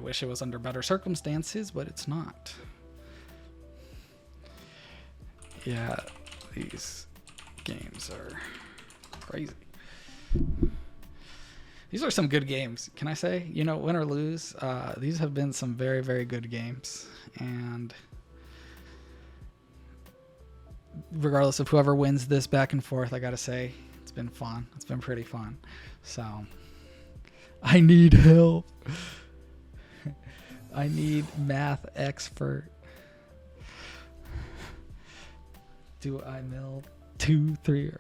wish it was under better circumstances, but it's not. Yeah, these games are crazy. These are some good games, can I say? You know, win or lose, these have been some very, very good games. And regardless of whoever wins this back and forth, I gotta say, it's been fun. It's been pretty fun. So, I need help. I need math expert. Do I mill 2, 3?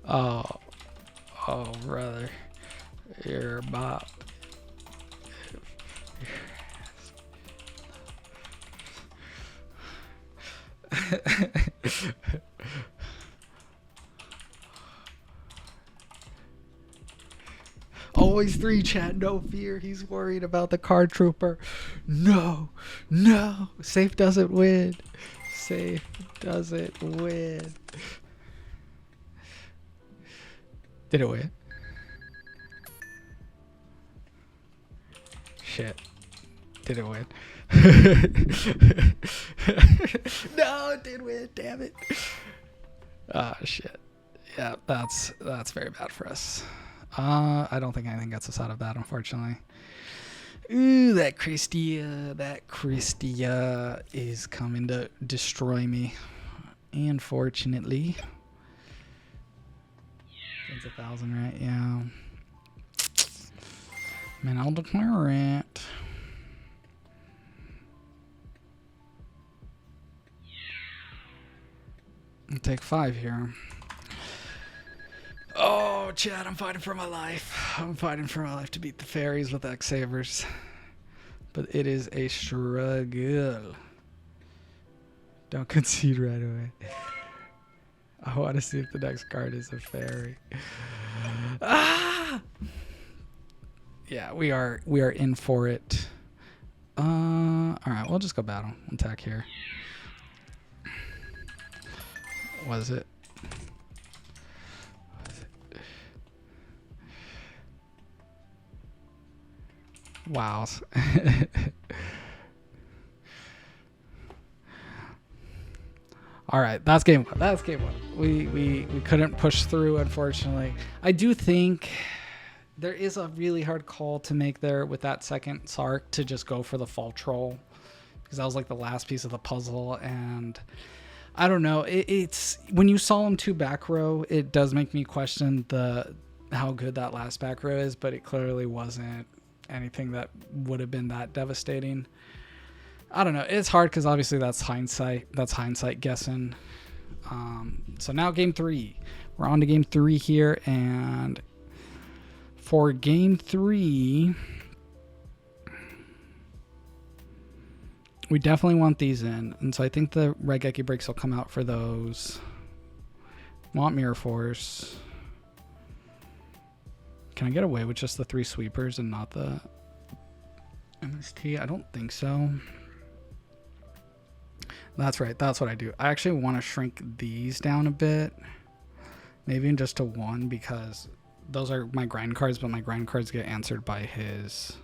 Oh, brother, you're bop. Always 3, chat. No fear. He's worried about the card trooper. No. Safe doesn't win. Safe doesn't win. Did it win? Shit. Did it win? No, it did win. Damn it. Ah, shit. Yeah, that's very bad for us. I don't think anything gets us out of that, unfortunately. Ooh, that Christia is coming to destroy me. Unfortunately. It's 1,000, right? Yeah. Man, I'll declare it. I'll take 5 here. Oh, Chad, I'm fighting for my life. I'm fighting for my life to beat the Fairies with X-Sabers. But it is a struggle. Don't concede right away. I want to see if the next card is a fairy. Ah! Yeah, we are in for it. All right, we'll just go battle. Attack here. Was it? Wow. All right, that's game 1. That's game 1. We couldn't push through, unfortunately. I do think there is a really hard call to make there with that second Sark to just go for the fall troll, because that was like the last piece of the puzzle. And I don't know. It's when you saw him 2 back row, it does make me question how good that last back row is, but it clearly wasn't anything that would have been that devastating. I don't know. It's hard because obviously that's hindsight. That's hindsight guessing. So now game 3. We're on to game 3 here, and for game 3, we definitely want these in, and so I think the Raigeki breaks will come out for those. Want Mirror Force. Can I get away with just the 3 sweepers and not the MST? I don't think so. That's right. That's what I do. I actually want to shrink these down a bit. Maybe just to 1, because those are my grind cards, but my grind cards get answered by his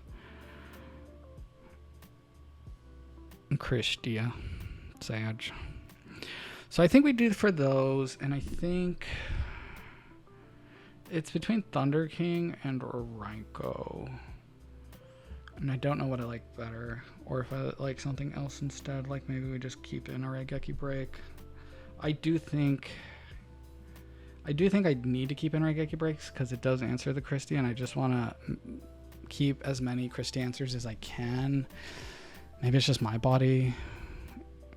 Christia Sage. So I think we do for those, and I think it's between Thunder King and Oranko. And I don't know what I like better, or if I like something else instead, like maybe we just keep in a Raigeki break. I do think I need to keep in Raigeki breaks because it does answer the Christie, and I just want to keep as many Christie answers as I can. Maybe it's just my body.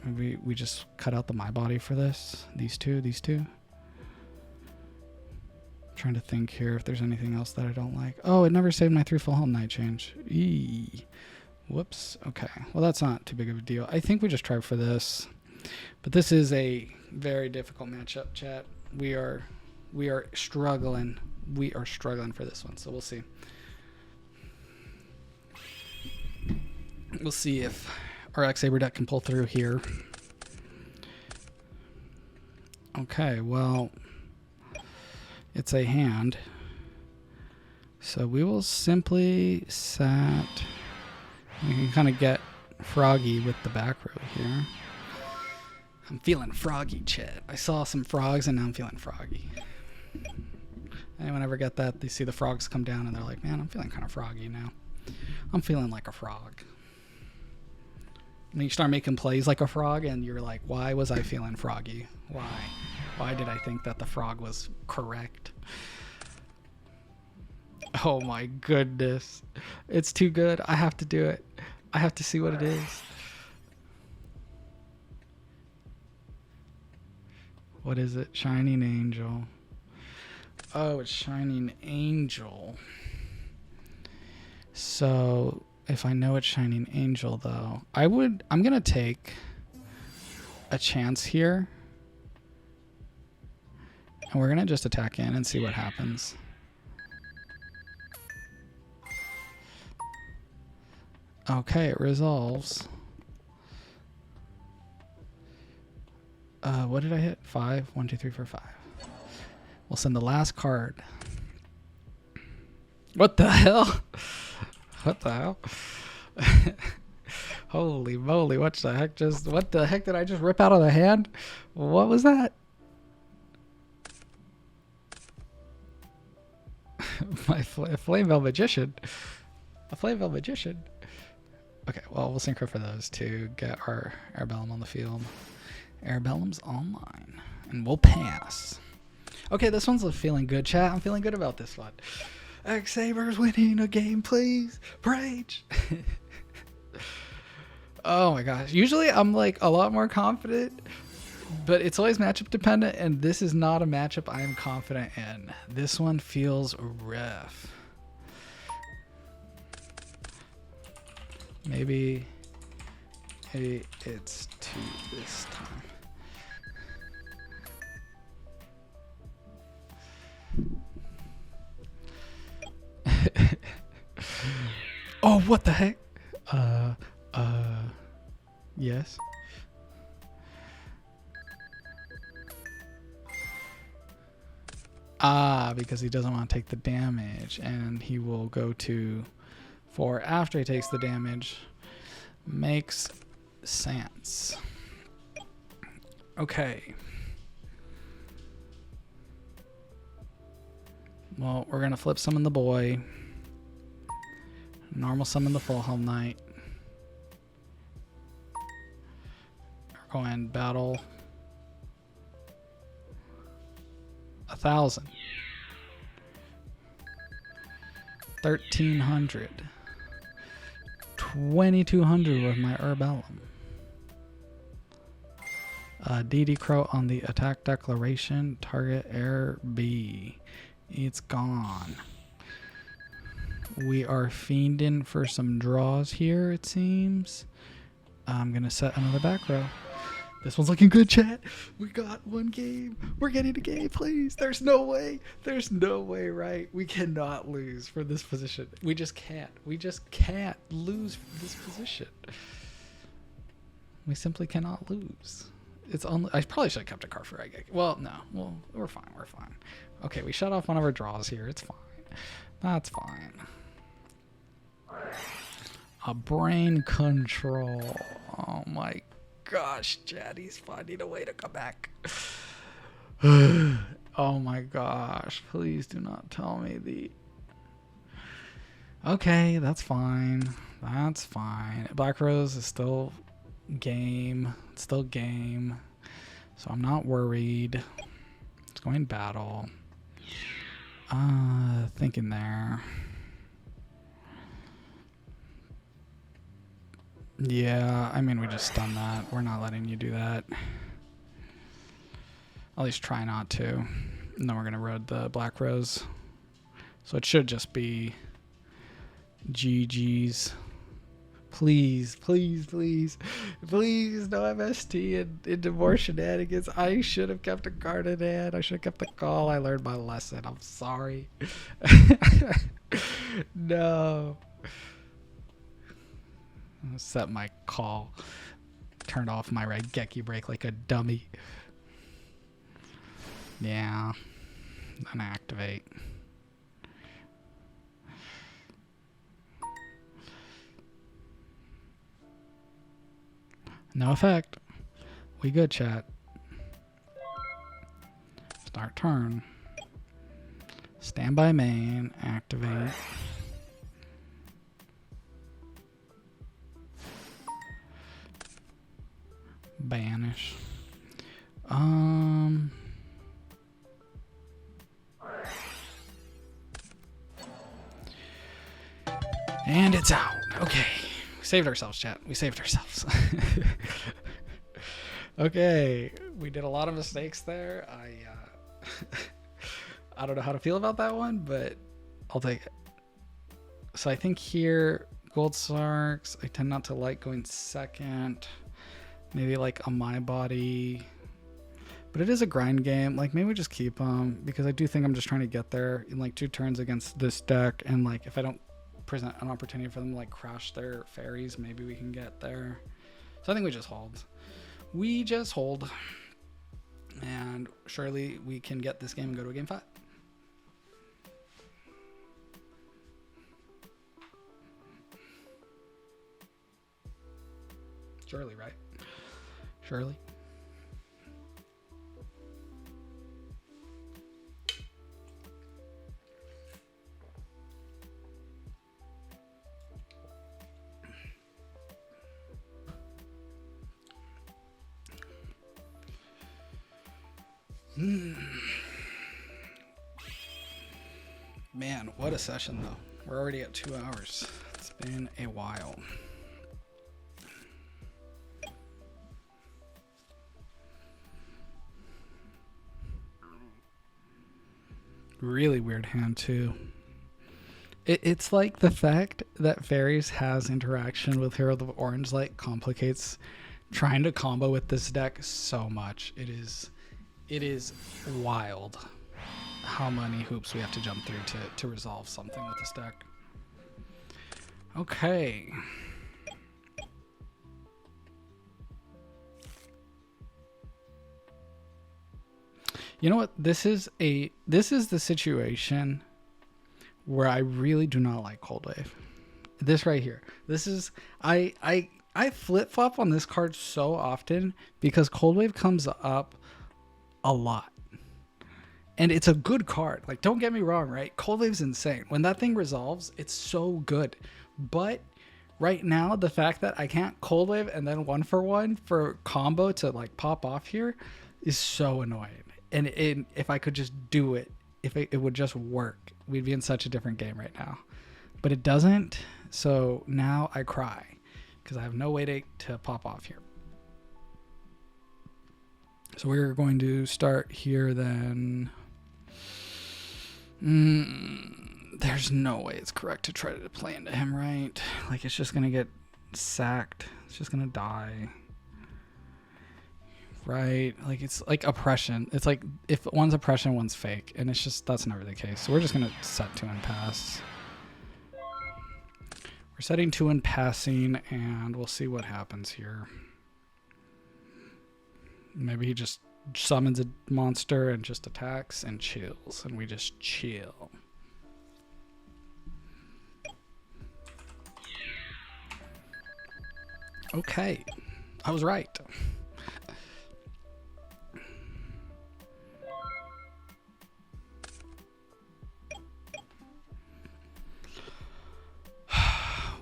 Maybe we just cut out the my body for this. These two. Trying to think here if there's anything else that I don't like. Oh, it never saved my 3 full health night change. Eee. Whoops. Okay. Well, that's not too big of a deal. I think we just try for this. But this is a very difficult matchup, chat. We are struggling. We are struggling for this one. So we'll see. We'll see if our X-Saber deck can pull through here. Okay, well, it's a hand. So we will simply sat. We can kind of get froggy with the back row here. I'm feeling froggy, chat. I saw some frogs and now I'm feeling froggy. Anyone ever get that? They see the frogs come down and they're like, man, I'm feeling kind of froggy now. I'm feeling like a frog. And you start making plays like a frog and you're like, why was I feeling froggy? Why? Why did I think that the frog was correct? Oh my goodness. It's too good. I have to do it. I have to see what it is. What is it? Shining Angel. Oh, it's Shining Angel. So if I know it's Shining Angel though, I'm gonna take a chance here. And we're gonna just attack in and see what happens. Okay, it resolves. What did I hit? 5? 1, 2, 3, 4, 5. We'll send the last card. What the hell? What the hell? Holy moly, what the heck did I just rip out of the hand? What was that? My Flamvell Magician. A Flamvell Magician. Okay, well, we'll synchro for those to get our Airbellum on the field. Airbellum's online. And we'll pass. Okay, this one's feeling good, chat. I'm feeling good about this one. X-Saber's winning a game, please. Rage. Oh my gosh. Usually I'm like a lot more confident, but it's always matchup dependent, and this is not a matchup I am confident in. This one feels rough. Maybe it's 2 this time. Oh, what the heck? Yes. Because he doesn't want to take the damage, and he will go to 4 after he takes the damage. Makes sense. Okay. Well, we're gonna flip summon the boy. Normal summon the full helm knight. We're going battle 1,000. 1,300. 2,200 with my Airbellum. DD Crow on the attack declaration. Target Air B. It's gone. We are fiending for some draws here, it seems. I'm going to set another back row. This one's looking good, chat. We got one game. We're getting a game, please. There's no way. There's no way, right? We cannot lose for this position. We just can't. We just can't lose for this position. We simply cannot lose. I probably should have kept a card for Egg. Well, no. Well, we're fine. We're fine. Okay, we shut off one of our draws here. It's fine. That's fine. A brain control. Oh my gosh, Chad, he's finding a way to come back. Oh my gosh, please do not tell me the... Okay, that's fine. That's fine. Black Rose is still game. It's still game. So I'm not worried. It's going battle. Thinking there. Yeah, I mean, we just stunned that. We're not letting you do that. At least try not to. And then we're going to road the Black Rose. So it should just be GG's. Please, please, please. Please, no MST into more shenanigans. I should have kept a card in hand. I should have kept the call. I learned my lesson. I'm sorry. No. Set my call. Turned off my Raigeki break like a dummy. Yeah. Then activate. No effect. We good, chat. Start turn. Standby main. Activate. Banish. And it's out. Okay. We saved ourselves, chat. We saved ourselves. Okay. We did a lot of mistakes there. I don't know how to feel about that one, but I'll take it. So I think here, Gold Sarks, I tend not to like going second. Maybe like a My Body. But it is a grind game. Like, maybe we just keep them because I do think I'm just trying to get there in like 2 turns against this deck. And like, if I don't present an opportunity for them to like crash their fairies, maybe we can get there. So I think we just hold. We just hold. And surely we can get this game and go to a game 5. Surely, right? Surely. Man, what a session though. We're already at 2 hours. It's been a while. Really weird hand too. It's like the fact that Fairies has interaction with Herald of Orange Light complicates trying to combo with this deck so much. It is wild how many hoops we have to jump through to resolve something with this deck. Okay. You know what? This is the situation where I really do not like Cold Wave. This right here. This is I flip-flop on this card so often because Cold Wave comes up a lot. And it's a good card. Like, don't get me wrong, right? Cold Wave's insane. When that thing resolves, it's so good. But right now, the fact that I can't Cold Wave and then 1-for-1 for combo to like pop off here is so annoying. And if I could just do it, if it would just work, we'd be in such a different game right now. But it doesn't, so now I cry because I have no way to pop off here. So we're going to start here then. There's no way it's correct to try to play into him, right? Like, it's just going to get sacked. It's just going to die. Right? Like, it's like oppression. It's like if one's oppression, one's fake. And it's just, that's never the case. So we're just going to set 2 and pass. We're setting 2 and passing, and we'll see what happens here. Maybe he just summons a monster and just attacks and chills, and we just chill. Okay. I was right.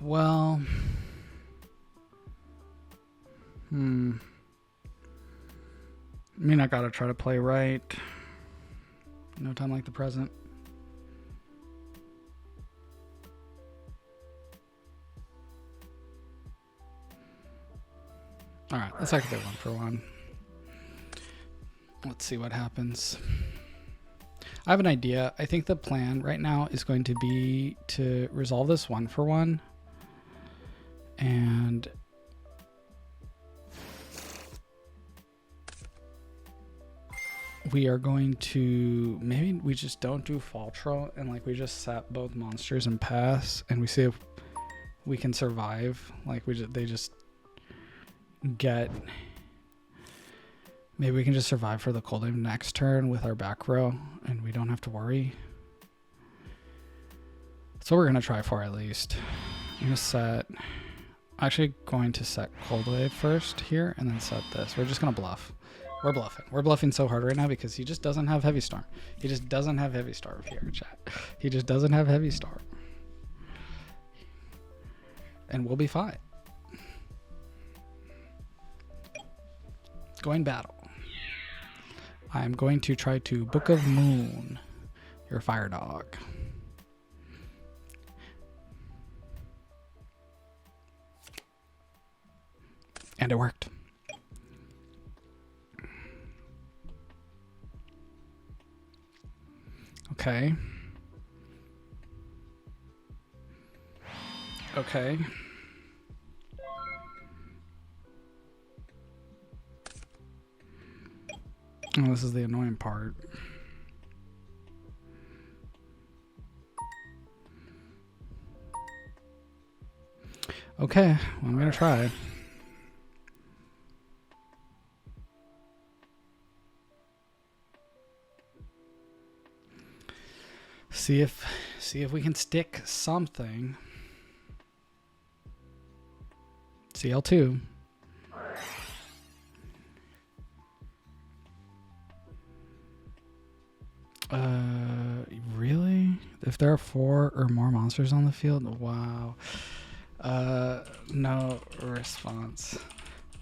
Well, I mean, I gotta try to play right. No time like the present. All right, let's activate 1-for-1. Let's see what happens. I have an idea. I think the plan right now is going to be to resolve this 1-for-1. And we are going to, maybe we just don't do Faltro and like we just set both monsters and pass and we see if we can survive. Like they just get, maybe we can just survive for the Cold Wave next turn with our back row and we don't have to worry. That's what we're going to try for at least. I'm going to set Actually going to set Cold Wave first here and then set this. We're just going to bluff. We're bluffing. We're bluffing so hard right now because he just doesn't have Heavy Storm. He just doesn't have Heavy Storm here, chat. He just doesn't have Heavy Storm. And we'll be fine. Going battle. I'm going to try to Book of Moon your Fire Dog. And it worked. Okay. Okay. Oh, this is the annoying part. Okay, well, I'm gonna try. See if we can stick something. CL2. Really? If there are 4 or more monsters on the field? Wow. No response.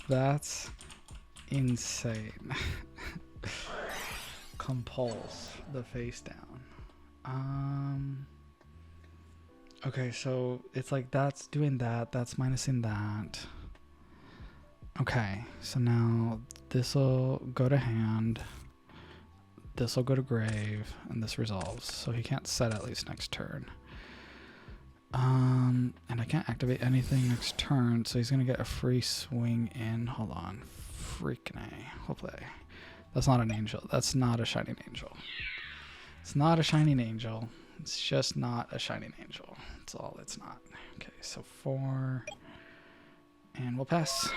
That's insane. Compulse the face down. Okay, so it's like that's doing that, that's minusing that. Okay, so now this will go to hand, this will go to grave, and this resolves. So he can't set at least next turn. And I can't activate anything next turn, so he's gonna get a free swing in. Hold on, freaking A. Hopefully, that's not an angel. That's not a shining angel. It's not a shining angel. It's just not a shining angel. That's all it's not. Okay, so 4. And we'll pass.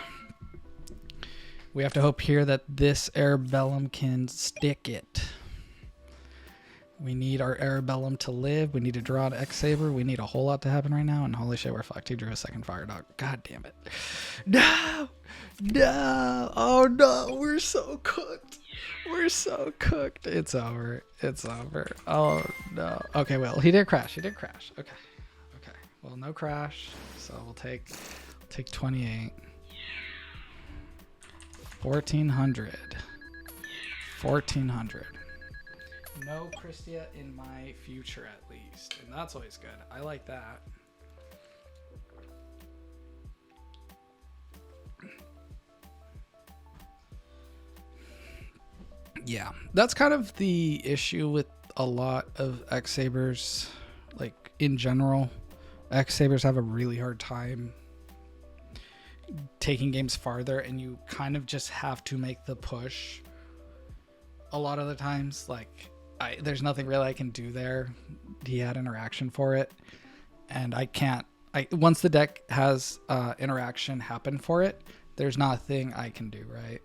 We have to hope here that this Arabellum can stick it. We need our Arabellum to live. We need to draw an X-Saber. We need a whole lot to happen right now. And holy shit, we're fucked. He drew a second Fire Dog. God damn it. No! No! Oh no, we're so cooked. We're so cooked. It's over. It's over. Oh no. Okay, well, he did crash. He did crash. Okay. Okay. Well, no crash. So we'll take 28. 1400. 1400. No Christia in my future at least. And that's always good. I like that. Yeah, that's kind of the issue with a lot of X-Sabers, like in general. X-Sabers have a really hard time taking games farther, and you kind of just have to make the push a lot of the times. Like, there's nothing really I can do there. He had interaction for it, and I can't. Once the deck has interaction happen for it, there's not a thing I can do, right?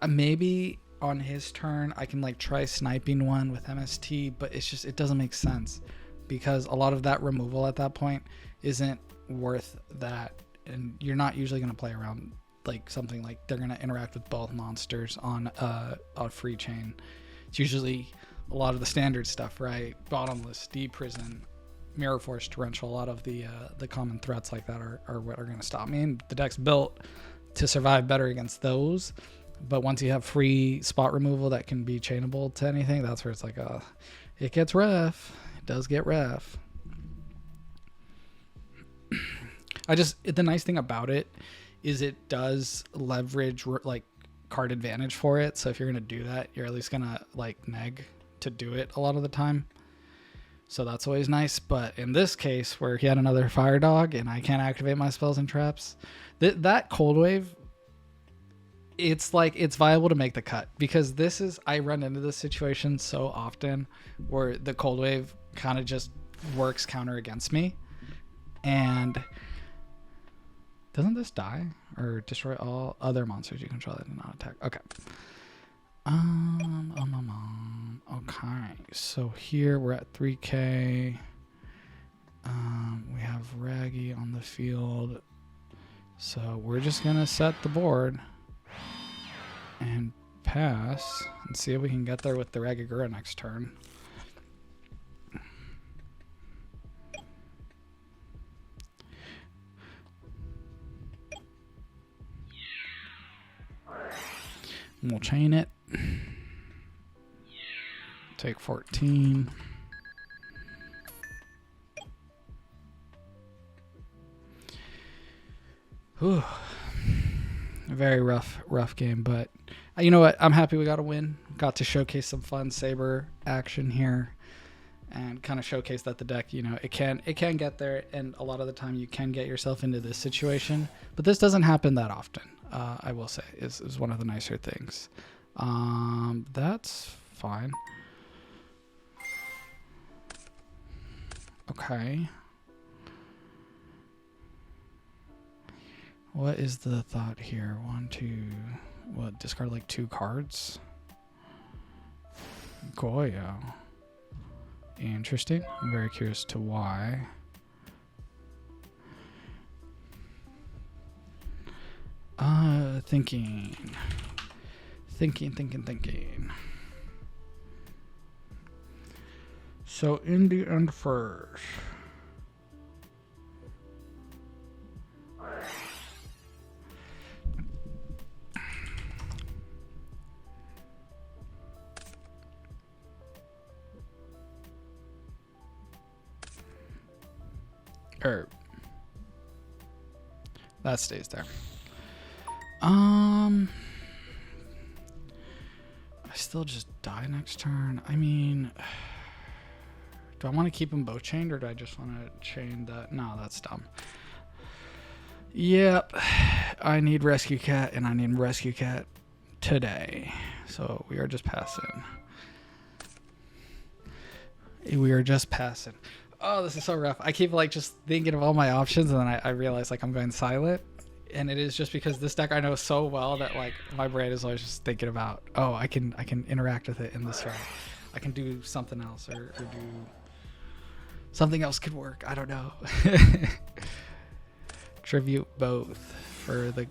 Maybe on his turn I can like try sniping one with MST, but it's just, it doesn't make sense because a lot of that removal at that point isn't worth that, and you're not usually going to play around like something like they're going to interact with both monsters on a free chain. It's usually a lot of the standard stuff, right? Bottomless, deep prison, mirror force, torrential. A lot of the common threats like that are what are going to stop me, and the deck's built to survive better against those. But once you have free spot removal that can be chainable to anything, that's where it's like, it gets rough. It does get rough. The nice thing about it is it does leverage like card advantage for it. So if you're going to do that, you're at least going to like neg to do it a lot of the time. So that's always nice. But in this case where he had another Fire Dog and I can't activate my spells and traps, that Cold Wave, it's like it's viable to make the cut, because I run into this situation so often where the Cold Wave kind of just works counter against me. And doesn't this die or destroy all other monsters you control that do not attack? Okay. Okay, so here we're at 3k. We have Raggy on the field. So we're just going to set the board and pass and see if we can get there with the Regagura next turn. And we'll chain it. Take 14. Whew. A very rough game, but you know what? I'm happy we got a win. Got to showcase some fun Saber action here and kind of showcase that the deck, you know, it can get there, and a lot of the time you can get yourself into this situation, but this doesn't happen that often. I will say is one of the nicer things. That's fine. Okay. What is the thought here? 1, 2, what, discard like 2 cards? Yugioh. Interesting. I'm very curious to why. Thinking. So in the end first. That stays there. I still just die next turn. I mean, do I want to keep them both chained, or do I just want to chain that? No, that's dumb. Yep, I need Rescue Cat, and I need Rescue Cat today. So we are just passing. Oh, this is so rough. I keep like just thinking of all my options, and then I realize like I'm going silent. And it is just because this deck I know so well that like my brain is always just thinking about, oh, I can interact with it in this way. I can do something else, or do something else could work. I don't know. Tribute both for the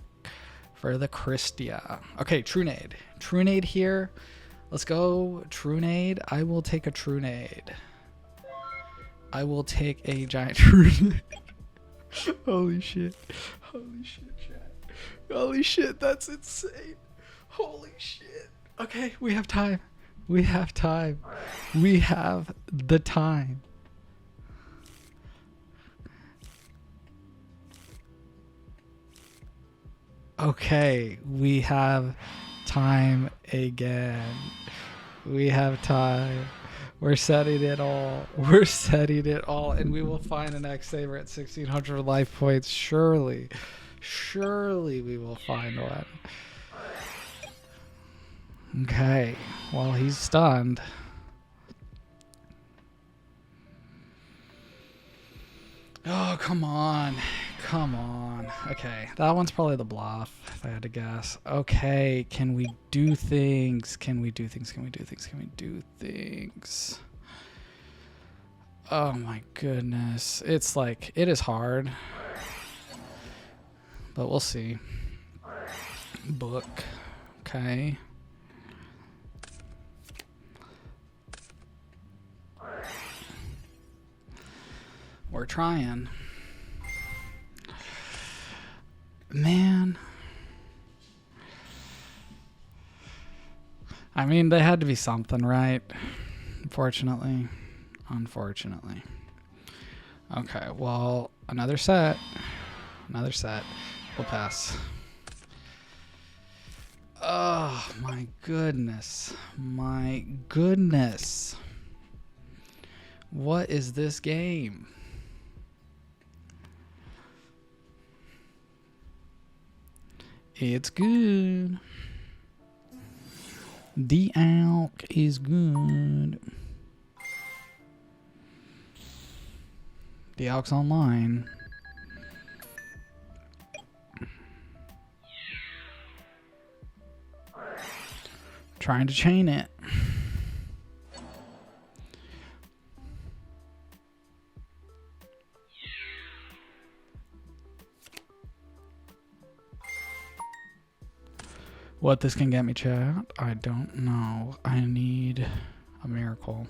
Christia. Okay, Trunade. Trunade here. Let's go Trunade. I will take a Trunade. I will take a giant Trunade. Holy shit, chat. Holy shit, that's insane. Holy shit. Okay, we have time. We have the time. Okay, we have time again. We have time. We're setting it all. And we will find an X-Saber at 1,600 life points. Surely we will find one. Okay, well, he's stunned. Oh, come on. Okay, that one's probably the bluff, if I had to guess. Okay, can we do things? Oh my goodness. It's like, it is hard. But we'll see. Book. Okay. We're trying. Man. I mean, they had to be something, right? Unfortunately. Okay, well, another set. We'll pass. Oh, my goodness. What is this game? It's good. The Alk is good. The Alk's online. Trying to chain it. What this can get me, chat, I don't know. I need a miracle.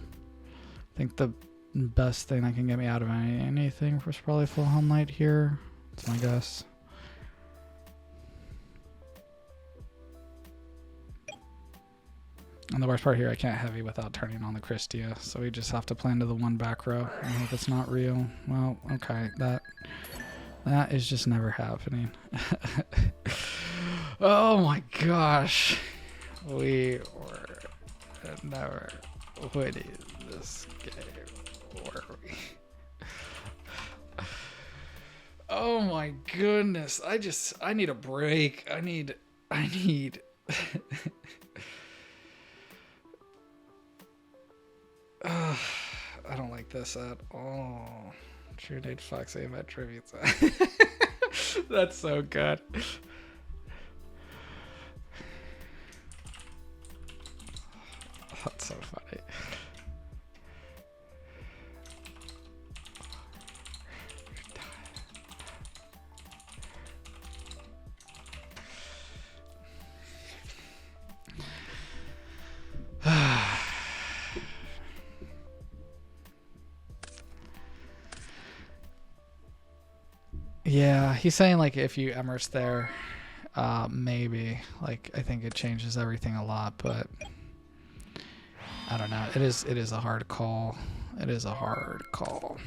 I think the best thing that can get me out of anything was probably full Helm Knight here. That's my guess. And the worst part here, I can't heavy without turning on the Christia, so we just have to plan to the one back row. I hope it's not real. Well, okay, that is just never happening. Oh my gosh. We were never winning this game, were we? Oh my goodness. I need a break. I need I don't like this at all. True Nate Fox Amet tributes. That's so good. That's so funny. Yeah, he's saying like if you Emers there, maybe. Like I think it changes everything a lot, but I don't know. It is a hard call. It is a hard call.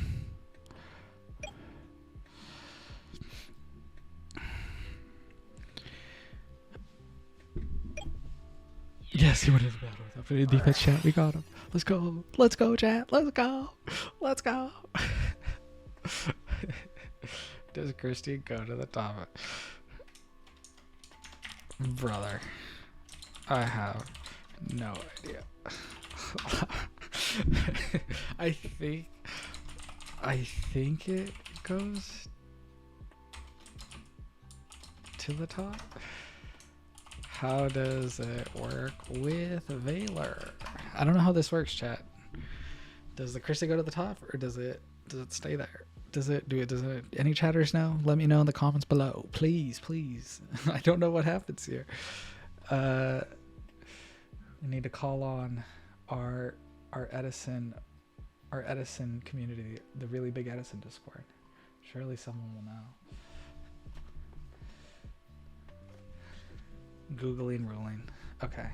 Yes, he went into battle with Infinite Defense, chat. We got him. Let's go. Let's go, chat. Let's go. Let's go. Does Christy go to the top? Brother, I have no idea. I think it goes to the top. How does it work with Valor? I don't know how this works, chat. Does the Christy go to the top, or does it stay there? Does it any chatters know? Let me know in the comments below, please. I don't know what happens here. We need to call on our Edison community, the really big Edison Discord. Surely someone will know. Googling ruling. Okay.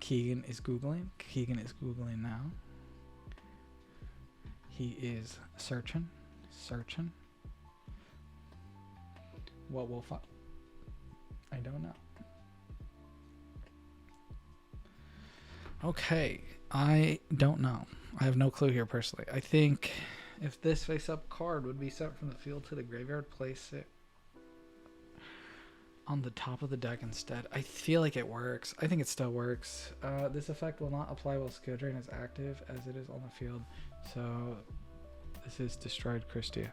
Keegan is Googling. Keegan is Googling now. He is searching. What will find? I don't know. Okay, I don't know. I have no clue here personally. I think if this face-up card would be sent from the field to the graveyard, place it on the top of the deck instead. I feel like it works. I think it still works. This effect will not apply while skill drain is active as it is on the field. So this is destroyed Christia.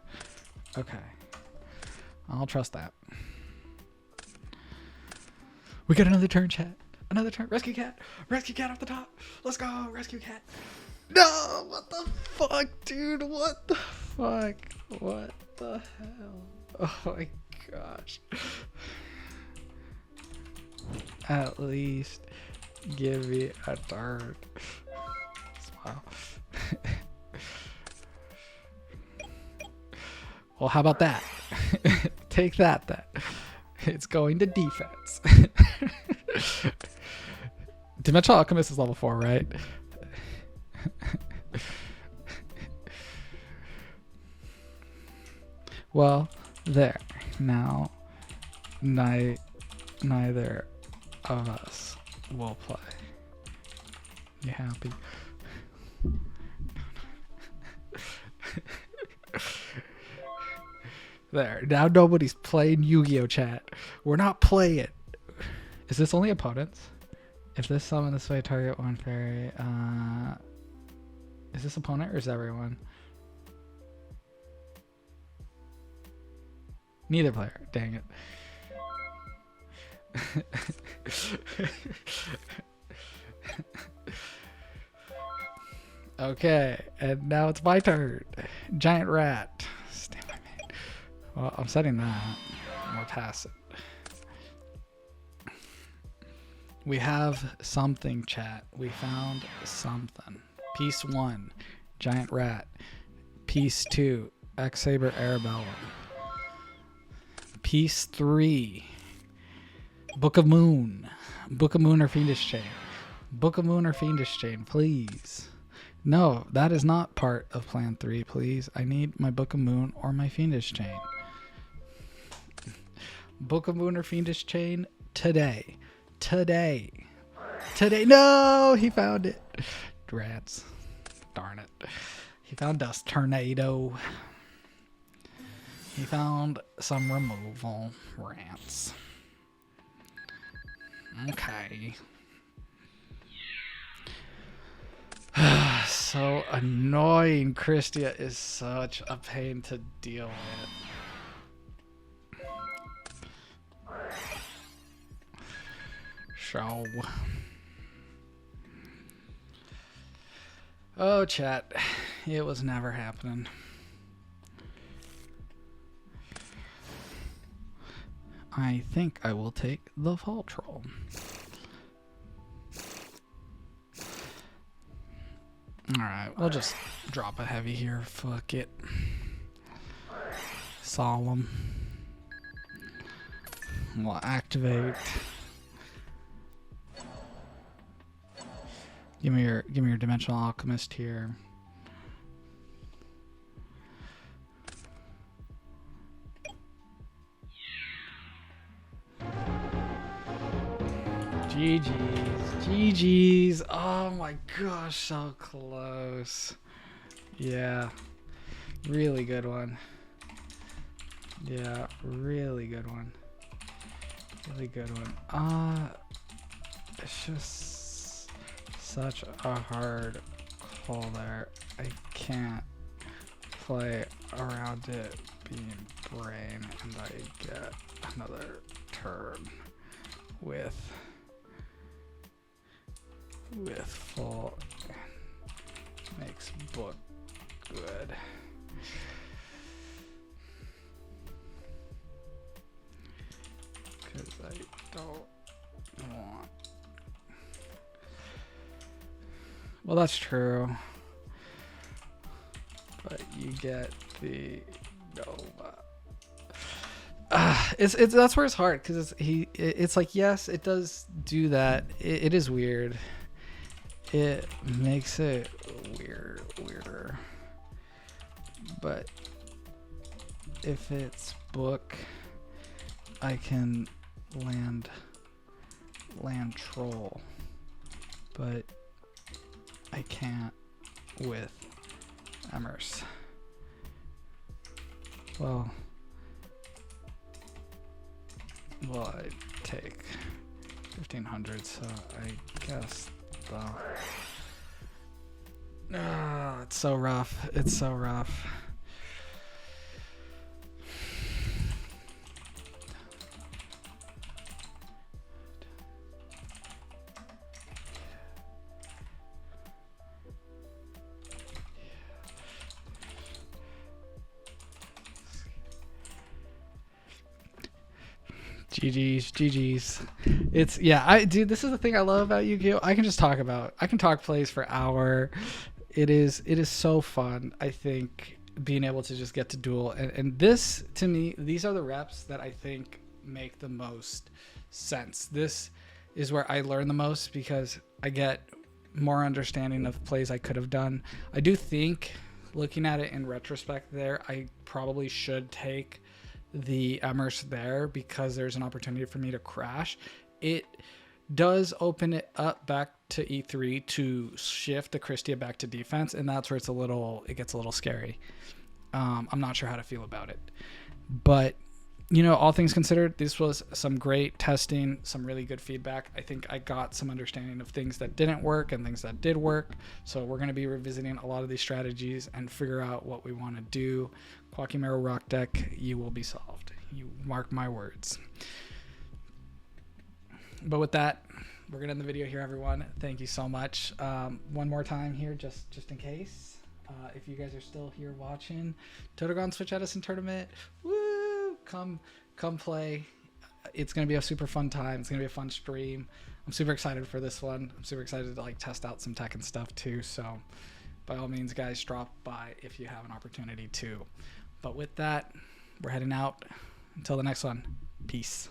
Okay. I'll trust that. We got another turn, chat. Another turn. Rescue cat. Rescue cat off the top. Let's go. Rescue cat. No! What the fuck, dude? What the fuck? What the hell? Oh my gosh. At least give me a turn. Wow. Well, how about that? Take that then. It's going to defense. Dimensional Alchemist is level 4, right? Well, there. Now, neither of us will play. You happy? There. Now nobody's playing Yu-Gi-Oh, chat. We're not playing. Is this only opponents? If this summon this way, target one fairy. Is this opponent or is everyone? Neither player. Dang it. Okay, and now it's my turn. Giant rat. Stand by me. Well, I'm setting that. We're past it. We have something, chat. We found something. Piece 1, Giant Rat. Piece 2, X-Saber Arabellum. Piece 3, Book of Moon. Book of Moon or Fiendish Chain. Book of Moon or Fiendish Chain, please. No, that is not part of Plan 3, please. I need my Book of Moon or my Fiendish Chain. Book of Moon or Fiendish Chain today. Today. No, he found it. Rats. Darn it. He found Dust Tornado. He found some removal. Rats. Okay. So annoying. Christia is such a pain to deal with. So. Oh, chat. It was never happening. I think I will take the Fall Troll. Alright, we'll just drop a heavy here. Fuck it. Solemn. We'll activate. Give me your Dimensional Alchemist here. GG's. Oh my gosh, so close. Yeah. Really good one. Yeah, really good one. Really good one. It's just such a hard call there. I can't play around it being brain, and I get another turn with full. Makes book good. Because I don't want. Well, that's true. But you get the Nova. It's that's where it's hard, because it's like, yes, it does do that. It is weird. It makes it weirder. But if it's book, I can land troll, but I can't with Emers. Well, I take 1500, so I guess it's so rough. It's so rough. GG's. It's, yeah, dude, this is the thing I love about Yu-Gi-Oh! I can talk plays for hour. It is so fun. I think being able to just get to duel, and this, to me, these are the reps that I think make the most sense. This is where I learn the most, because I get more understanding of plays I could have done. I do think, looking at it in retrospect there, I probably should take the Emers there, because there's an opportunity for me to crash. It does open it up back to E3 to shift the Christia back to defense, and that's where it gets a little scary. I'm not sure how to feel about it, but you know, all things considered, this was some great testing, some really good feedback. I think I got some understanding of things that didn't work and things that did work. So we're going to be revisiting a lot of these strategies and figure out what we want to do. Koa'Ki Meiru rock deck, you will be solved. You mark my words. But with that, we're going to end the video here, everyone. Thank you so much. One more time here, just in case. If you guys are still here watching, Totogauntlet Switch Edison tournament, woo! Come play. It's gonna be a super fun time. It's gonna be a fun stream. I'm super excited for this one. I'm super excited to like test out some tech and stuff too. So by all means, guys, drop by if you have an opportunity to. But with that, we're heading out. Until the next one, peace.